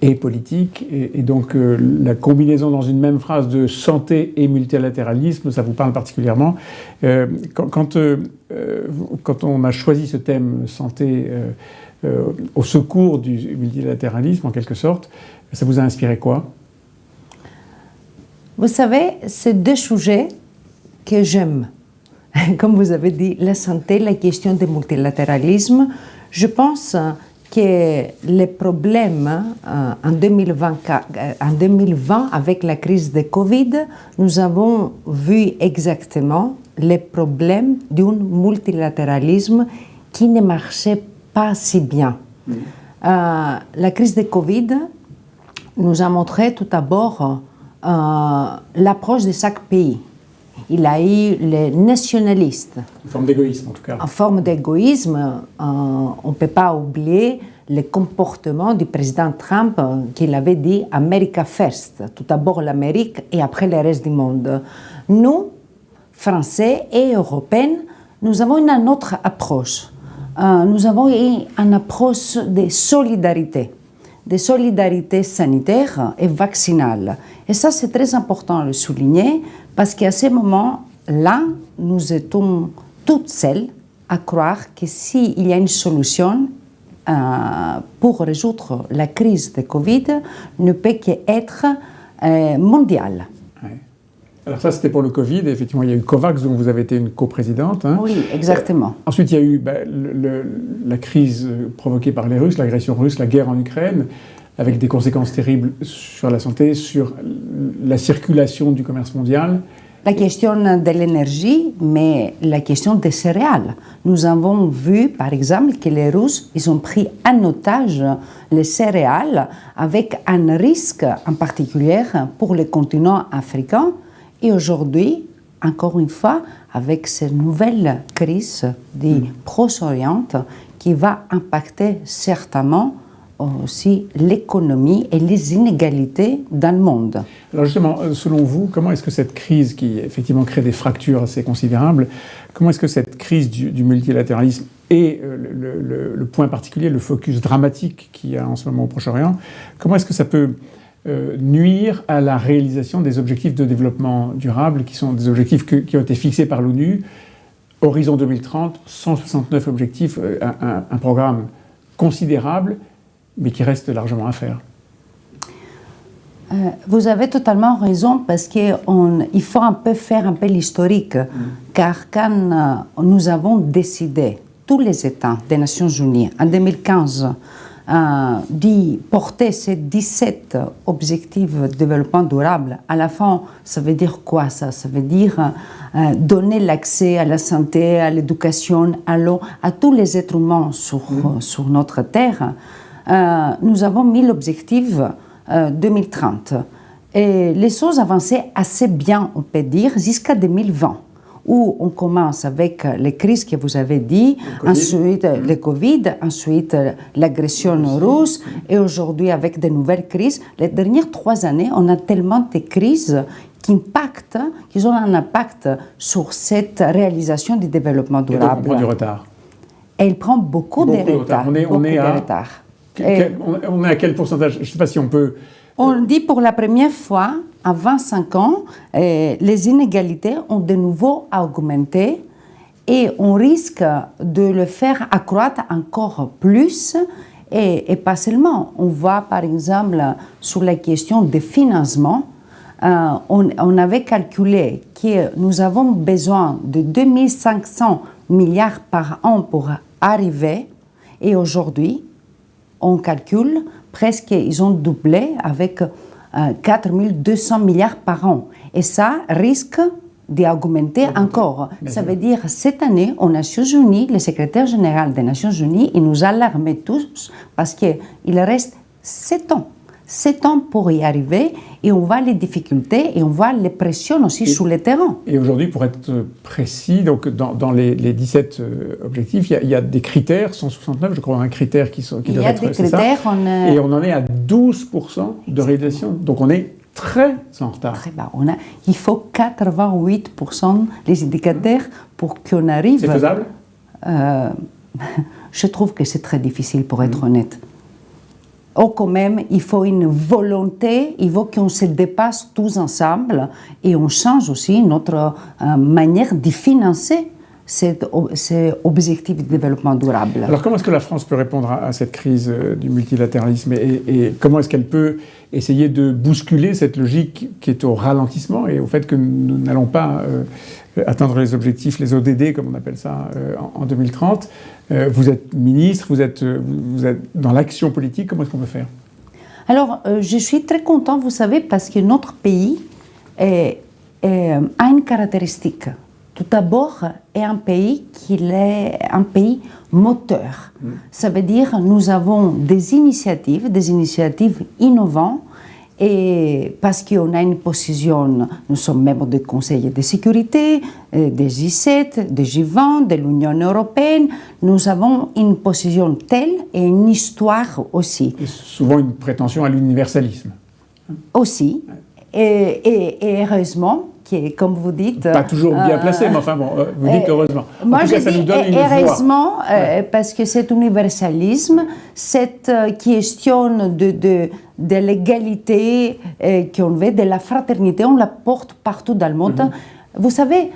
et politique, et donc la combinaison dans une même phrase de santé et multilatéralisme, ça vous parle particulièrement. Quand on a choisi ce thème santé au secours du multilatéralisme, en quelque sorte, ça vous a inspiré quoi? Vous savez, c'est deux sujets que j'aime. Comme vous avez dit, la santé, la question du multilatéralisme. Je pense que les problèmes en 2020 avec la crise de Covid, nous avons vu exactement les problèmes d'un multilatéralisme qui ne marchait pas si bien. La crise de Covid nous a montré tout d'abord l'approche de chaque pays. Il a eu les nationalistes. Une forme d'égoïsme, en tout cas. En forme d'égoïsme, on ne peut pas oublier le comportement du président Trump qu'il avait dit « America first », tout d'abord l'Amérique et après le reste du monde. Nous, Français et Européens, nous avons une autre approche. Nous avons une approche de solidarité sanitaire et vaccinale. Et ça, c'est très important de le souligner, parce qu'à ce moment-là, nous étions toutes seules à croire que s'il y a une solution pour résoudre la crise de Covid, ne peut qu'être mondiale. Ouais. Alors ça, c'était pour le Covid. Et effectivement, il y a eu COVAX, dont vous avez été une coprésidente. Hein. Oui, exactement. Ensuite, il y a eu la crise provoquée par les Russes, l'agression russe, la guerre en Ukraine, avec des conséquences terribles sur la santé, sur la circulation du commerce mondial. La question de l'énergie, mais la question des céréales. Nous avons vu, par exemple, que les Russes, ils ont pris en otage les céréales avec un risque en particulier pour le continent africain. Et aujourd'hui, encore une fois, avec cette nouvelle crise du Proche-Orient qui va impacter certainement aussi l'économie et les inégalités dans le monde. Alors justement, selon vous, comment est-ce que cette crise, qui effectivement crée des fractures assez considérables, comment est-ce que cette crise du multilatéralisme et le point particulier, le focus dramatique qu'il y a en ce moment au Proche-Orient, comment est-ce que ça peut nuire à la réalisation des objectifs de développement durable, qui sont des objectifs qui ont été fixés par l'ONU, Horizon 2030, 169 objectifs, un programme considérable, mais qui reste largement à faire. Vous avez totalement raison parce qu'il faut faire un peu l'historique. Car quand nous avons décidé, tous les États des Nations Unies, en 2015, d'y porter ces 17 objectifs de développement durable, à la fin, ça veut dire quoi ça? Ça veut dire donner l'accès à la santé, à l'éducation, à l'eau, à tous les êtres humains sur notre Terre. Nous avons mis l'objectif 2030. Et les choses avançaient assez bien, on peut dire, jusqu'à 2020. Où on commence avec les crises que vous avez dit, ensuite le Covid, ensuite l'agression russe, et aujourd'hui avec de nouvelles crises. Les dernières 3 années, on a tellement de crises qui ont un impact sur cette réalisation du développement durable. Et donc on prend du retard. Elle prend beaucoup de retard. On est à quel pourcentage? Je ne sais pas si on peut... On dit pour la première fois, à 25 ans, les inégalités ont de nouveau augmenté et on risque de le faire accroître encore plus. Et pas seulement. On voit par exemple sur la question des financements, on avait calculé que nous avons besoin de 2500 milliards par an pour arriver et aujourd'hui, on calcule presque, ils ont doublé avec 4200 milliards par an. Et ça risque d'augmenter encore. Ça veut dire, cette année, aux Nations Unies, le secrétaire général des Nations Unies, il nous a alarmés tous parce qu'il reste 7 ans. 7 ans pour y arriver et on voit les difficultés et on voit les pressions aussi sur le terrain. Et aujourd'hui, pour être précis, donc dans les 17 objectifs, il y a des critères, 169, je crois, un critère qui doit être... Il y a des critères, et on en est à 12% de réalisation. Donc on est très en retard. Très bas. Il faut 88% des indicateurs pour qu'on arrive... C'est faisable? Je trouve que c'est très difficile, pour être honnête. Ou quand même, il faut une volonté, il faut qu'on se dépasse tous ensemble et on change aussi notre manière de financer ces objectifs de développement durable. Alors comment est-ce que la France peut répondre à cette crise du multilatéralisme et comment est-ce qu'elle peut essayer de bousculer cette logique qui est au ralentissement et au fait que nous n'allons pas atteindre les objectifs, les ODD comme on appelle ça, en 2030. Vous êtes ministre, vous êtes dans l'action politique, comment est-ce qu'on peut faire? Alors, je suis très contente, vous savez, parce que notre pays a une caractéristique. Tout d'abord, est un pays qui est un pays moteur. Ça veut dire nous avons des initiatives innovantes, et parce qu'on a une position, nous sommes membres du Conseil de sécurité, des G7, des G20, de l'Union européenne, nous avons une position telle et une histoire aussi. Et souvent une prétention à l'universalisme. Aussi, et heureusement, qui est, comme vous dites... Pas toujours bien placé, mais enfin bon, vous dites heureusement. Moi, je dis heureusement, parce que cet universalisme, cette question de l'égalité qu'on veut, de la fraternité, on la porte partout dans le monde. Vous savez,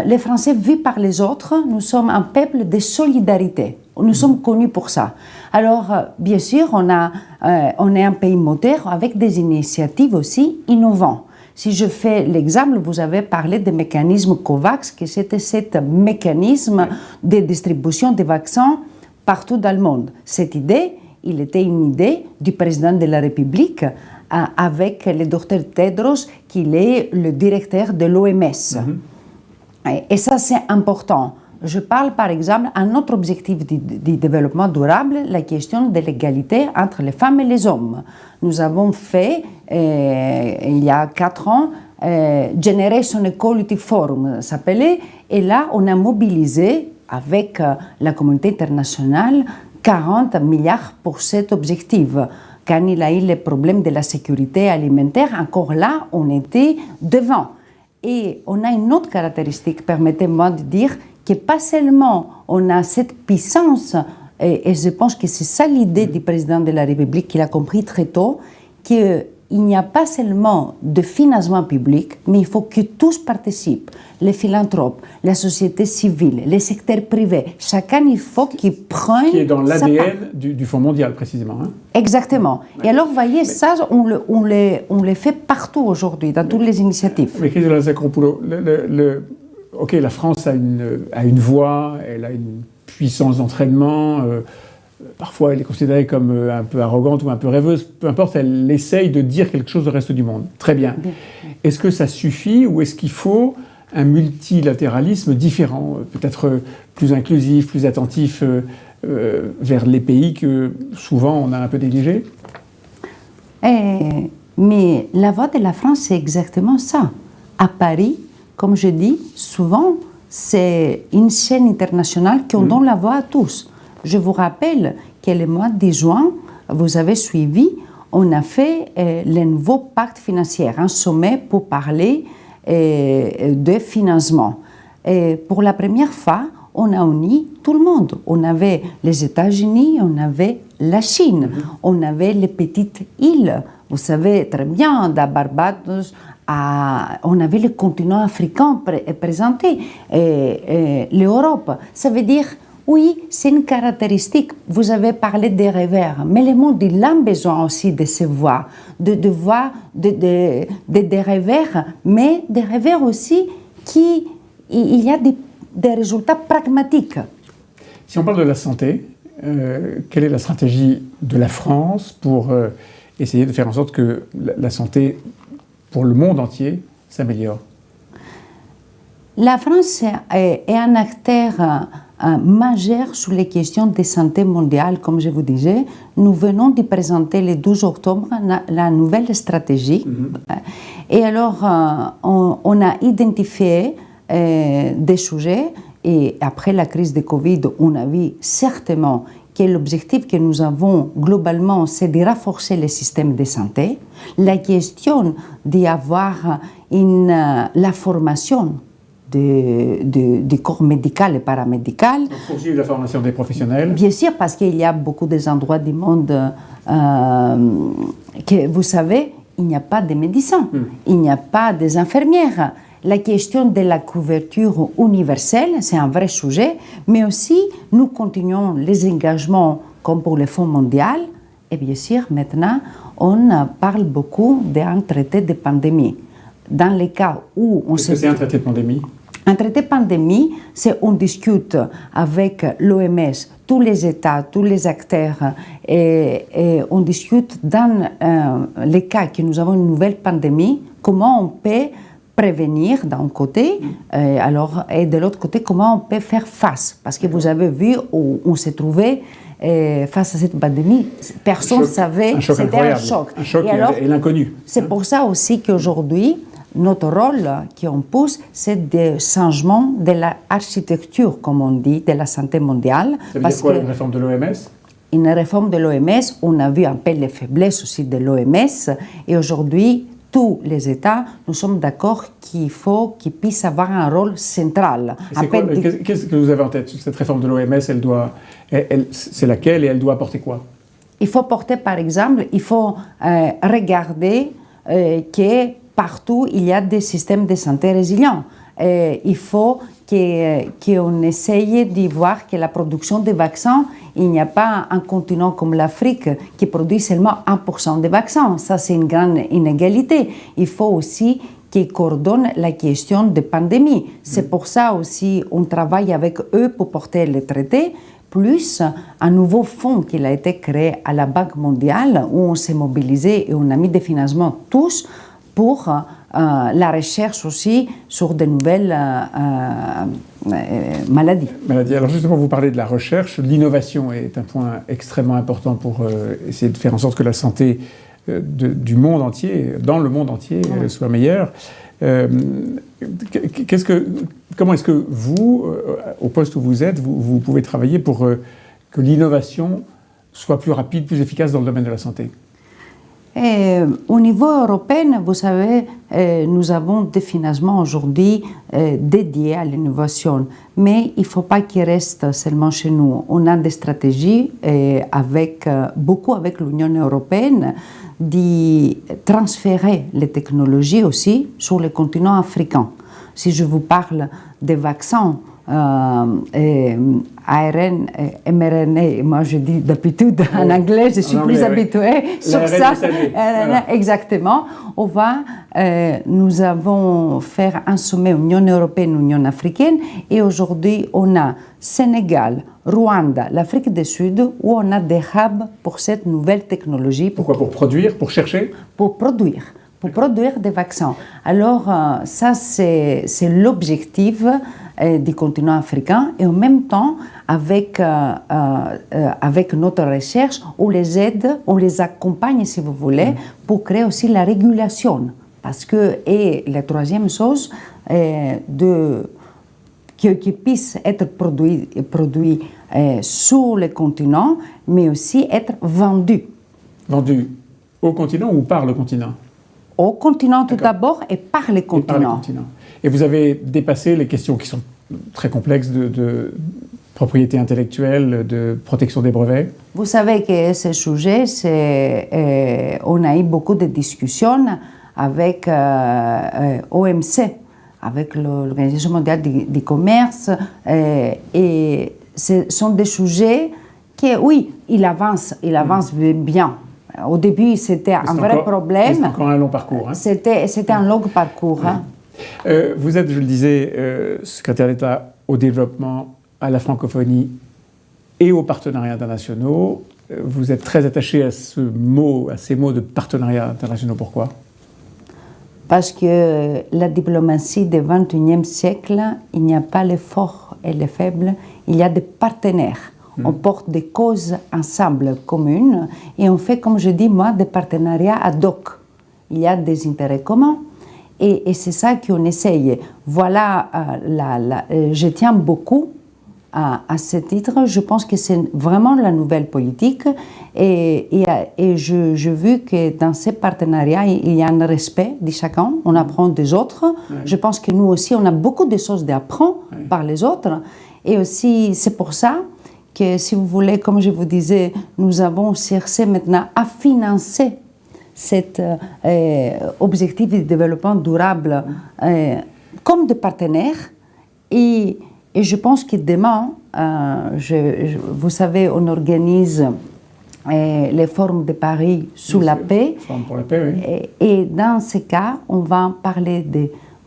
les Français vivent par les autres, nous sommes un peuple de solidarité. Nous sommes connus pour ça. Alors, bien sûr, on est un pays moteur avec des initiatives aussi innovantes. Si je fais l'exemple, vous avez parlé des mécanismes COVAX, que c'était ce mécanisme de distribution des vaccins partout dans le monde. Cette idée, il était une idée du président de la République avec le docteur Tedros, qui est le directeur de l'OMS. Et ça, c'est important. Je parle par exemple un autre objectif du développement durable, la question de l'égalité entre les femmes et les hommes. Nous avons fait, il y a 4 ans, Generation Equality Forum s'appelait, et là on a mobilisé avec la communauté internationale 40 milliards pour cet objectif. Quand il a eu le problème de la sécurité alimentaire, encore là, on était devant. Et on a une autre caractéristique, permettez-moi de dire, que pas seulement on a cette puissance, et je pense que c'est ça l'idée du président de la République, qu'il a compris très tôt, qu'il il n'y a pas seulement de financement public, mais il faut que tous participent. Les philanthropes, la société civile, les secteurs privés. Chacun, il faut qu'il prenne. Qui est dans l'ADN du Fonds mondial, précisément. Hein. Exactement. Ouais. Et alors, vous voyez, ça, on le fait partout aujourd'hui, dans toutes les initiatives. Mais Chrysoula Zakropoulou, ok, la France a une voix, elle a une puissance d'entraînement. Parfois, elle est considérée comme un peu arrogante ou un peu rêveuse. Peu importe, elle essaye de dire quelque chose au reste du monde. Très bien. Est-ce que ça suffit ou est-ce qu'il faut un multilatéralisme différent, peut-être plus inclusif, plus attentif vers les pays que souvent on a un peu négligés? Mais la voix de la France, c'est exactement ça. À Paris, comme je dis, souvent, c'est une chaîne internationale qui donne la voix à tous. Je vous rappelle que le mois de juin, vous avez suivi, on a fait le nouveau pacte financier, un sommet pour parler de financement. Et pour la première fois, on a uni tout le monde. On avait les États-Unis, on avait la Chine, on avait les petites îles. Vous savez très bien, de Barbados, on avait le continent africain présenté, l'Europe. Ça veut dire, oui, c'est une caractéristique. Vous avez parlé des rêveurs, mais le monde, il a besoin aussi de se voir, de voir des rêveurs, mais des rêveurs aussi il y a des résultats pragmatiques. Si on parle de la santé, quelle est la stratégie de la France pour essayer de faire en sorte que la santé pour le monde entier s'améliore? La France est un acteur majeur sur les questions de santé mondiale, comme je vous disais. Nous venons de présenter le 12 octobre la nouvelle stratégie. Et alors, on a identifié des sujets et après la crise de Covid, on a vu certainement que l'objectif que nous avons globalement, c'est de renforcer le système de santé. La question d'avoir la formation du corps médical et paramédical. Poursuivre la formation des professionnels. Bien sûr, parce qu'il y a beaucoup d'endroits du monde que, vous savez, il n'y a pas de médecins, il n'y a pas des infirmières. La question de la couverture universelle, c'est un vrai sujet, mais aussi nous continuons les engagements comme pour le Fonds mondial. Et bien sûr, maintenant, on parle beaucoup d'un traité de pandémie. Dans les cas où on Qu'est-ce que c'est un traité de pandémie? Un traité de pandémie, c'est on discute avec l'OMS, tous les États, tous les acteurs, et on discute dans les cas que nous avons une nouvelle pandémie, comment on peut prévenir d'un côté, et de l'autre côté, comment on peut faire face. Parce que vous avez vu où on s'est trouvé face à cette pandémie, personne ne savait, c'était un choc. Un choc et l'inconnu. C'est pour ça aussi qu'aujourd'hui, notre rôle qu'on pousse, c'est des changements de l'architecture, comme on dit, de la santé mondiale. Ça veut dire quoi, une réforme de l'OMS? Une réforme de l'OMS, on a vu un peu les faiblesses aussi de l'OMS, et aujourd'hui, tous les États, nous sommes d'accord qu'il faut qu'ils puissent avoir un rôle central. Qu'est-ce que vous avez en tête? Cette réforme de l'OMS, c'est laquelle et elle doit apporter quoi? Il faut porter, par exemple, il faut regarder que partout, il y a des systèmes de santé résilients. Il faut qu'on essaye d'y voir que la production de vaccins, il n'y a pas un continent comme l'Afrique qui produit seulement 1% de vaccins. Ça, c'est une grande inégalité. Il faut aussi qu'ils coordonnent la question de pandémie. C'est pour ça aussi on travaille avec eux pour porter le traité, plus un nouveau fonds qui a été créé à la Banque mondiale où on s'est mobilisé et on a mis des financements tous pour la recherche aussi sur de nouvelles maladies. Alors justement, vous parlez de la recherche. L'innovation est un point extrêmement important pour essayer de faire en sorte que la santé du monde entier, dans le monde entier, soit meilleure. Comment est-ce que vous, au poste où vous êtes, vous pouvez travailler pour que l'innovation soit plus rapide, plus efficace dans le domaine de la santé? Et au niveau européen, vous savez, nous avons des financements aujourd'hui dédiés à l'innovation, mais il ne faut pas qu'ils restent seulement chez nous. On a des stratégies beaucoup avec l'Union européenne de transférer les technologies aussi sur le continent africain. Si je vous parle des vaccins, ARN, mRNA, moi je dis d'habitude en anglais, je suis plus habituée sur ça. Exactement. Nous avons fait un sommet Union européenne, Union africaine, et aujourd'hui on a Sénégal, Rwanda, l'Afrique du Sud, où on a des hubs pour cette nouvelle technologie. Pourquoi? Pour produire, pour chercher? Pour produire des vaccins. Alors ça c'est l'objectif du continent africain, et en même temps avec notre recherche, on les aide, on les accompagne si vous voulez, pour créer aussi la régulation. Parce que, et la troisième chose, qui puisse être produit sur le continent, mais aussi être vendu. Vendu au continent ou par le continent? Au continent tout d'abord et par les continents. Et vous avez dépassé les questions qui sont très complexes de propriété intellectuelle, de protection des brevets? Vous savez que ce sujet, on a eu beaucoup de discussions avec OMC, avec l'Organisation mondiale du commerce, et ce sont des sujets qui, oui, ils avancent bien. Au début, c'était un vrai problème. C'est encore un long parcours. Hein. C'était un long parcours. Hein. Vous êtes, je le disais, secrétaire d'État au développement, à la francophonie et aux partenariats internationaux. Vous êtes très attaché à ces mots de partenariats internationaux. Pourquoi? Parce que la diplomatie du XXIe siècle, il n'y a pas les forts et les faibles, il y a des partenaires. On porte des causes ensemble communes et on fait, comme je dis moi, des partenariats ad hoc. Il y a des intérêts communs et c'est ça qu'on essaye. Voilà, je tiens beaucoup à ce titre. Je pense que c'est vraiment la nouvelle politique et j'ai vu que dans ces partenariats, il y a un respect de chacun, on apprend des autres. Ouais. Je pense que nous aussi, on a beaucoup de choses à apprendre par les autres et aussi c'est pour ça que, si vous voulez, comme je vous disais, nous avons cherché maintenant à financer cet objectif de développement durable comme des partenaires. Et je pense que demain, vous savez, on organise les forums de Paris sous la paix. Pour la paix, oui. Et dans ce cas, on va parler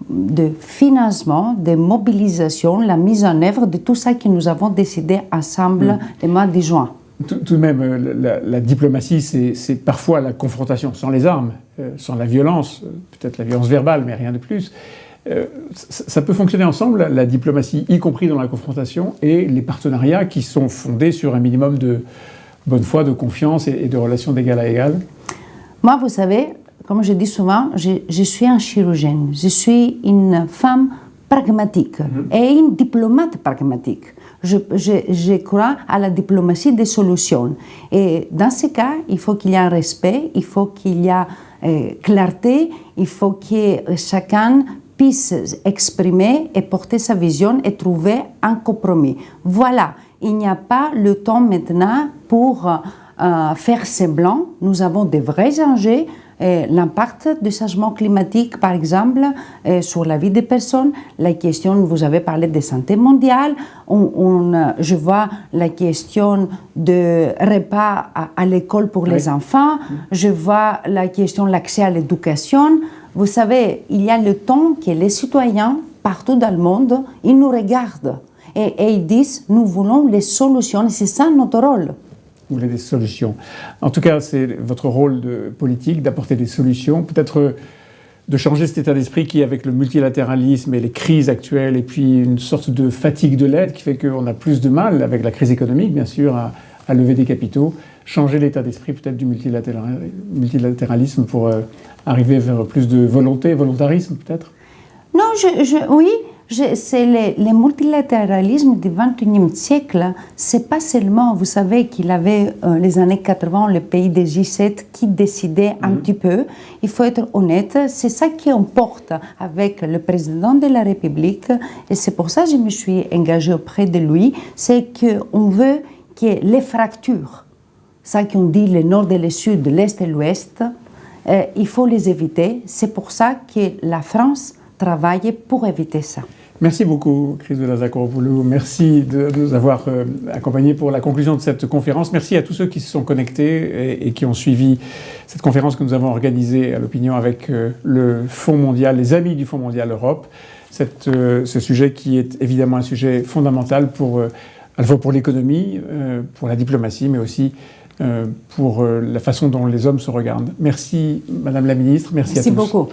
de financement, de mobilisation, la mise en œuvre de tout ça que nous avons décidé ensemble le mois de juin. Tout de même, la diplomatie, c'est parfois la confrontation sans les armes, sans la violence, peut-être la violence verbale, mais rien de plus. Ça peut fonctionner ensemble, la diplomatie, y compris dans la confrontation, et les partenariats qui sont fondés sur un minimum de bonne foi, de confiance et de relations d'égal à égal. Moi, vous savez, comme je dis souvent, je suis un chirurgienne, je suis une femme pragmatique et une diplomate pragmatique. Je crois à la diplomatie des solutions. Et dans ce cas, il faut qu'il y ait un respect, il faut qu'il y ait clarté, il faut que chacun puisse exprimer et porter sa vision et trouver un compromis. Voilà, il n'y a pas le temps maintenant pour faire semblant. Nous avons des vrais enjeux. L'impact du changement climatique, par exemple, sur la vie des personnes, la question, vous avez parlé de santé mondiale, je vois la question de repas à l'école pour les enfants, je vois la question de l'accès à l'éducation. Vous savez, il y a le temps que les citoyens, partout dans le monde, ils nous regardent et ils disent, nous voulons les solutions, et c'est ça notre rôle. Vous voulez des solutions. En tout cas, c'est votre rôle de politique d'apporter des solutions, peut-être de changer cet état d'esprit qui, avec le multilatéralisme et les crises actuelles, et puis une sorte de fatigue de l'aide qui fait qu'on a plus de mal, avec la crise économique bien sûr, à lever des capitaux, changer l'état d'esprit peut-être du multilatéralisme pour arriver vers plus de volontarisme peut-être? Non, oui, c'est le multilatéralisme du XXIe siècle. C'est pas seulement, vous savez, qu'il avait les années 80 le pays des G7 qui décidait un petit peu. Il faut être honnête, c'est ça qui emporte avec le président de la République. Et c'est pour ça que je me suis engagée auprès de lui. C'est qu'on veut que les fractures, ça qu'on dit le nord et le sud, l'est et l'ouest, il faut les éviter. C'est pour ça que la France travaille pour éviter ça. Merci beaucoup, Chrysoula Zacharopoulou. Merci de nous avoir accompagnés pour la conclusion de cette conférence. Merci à tous ceux qui se sont connectés et qui ont suivi cette conférence que nous avons organisée à l'Opinion avec le Fonds mondial, les amis du Fonds mondial Europe. Ce sujet qui est évidemment un sujet fondamental à la fois pour l'économie, pour la diplomatie, mais aussi pour la façon dont les hommes se regardent. Merci, Madame la Ministre. Merci à tous. Merci beaucoup.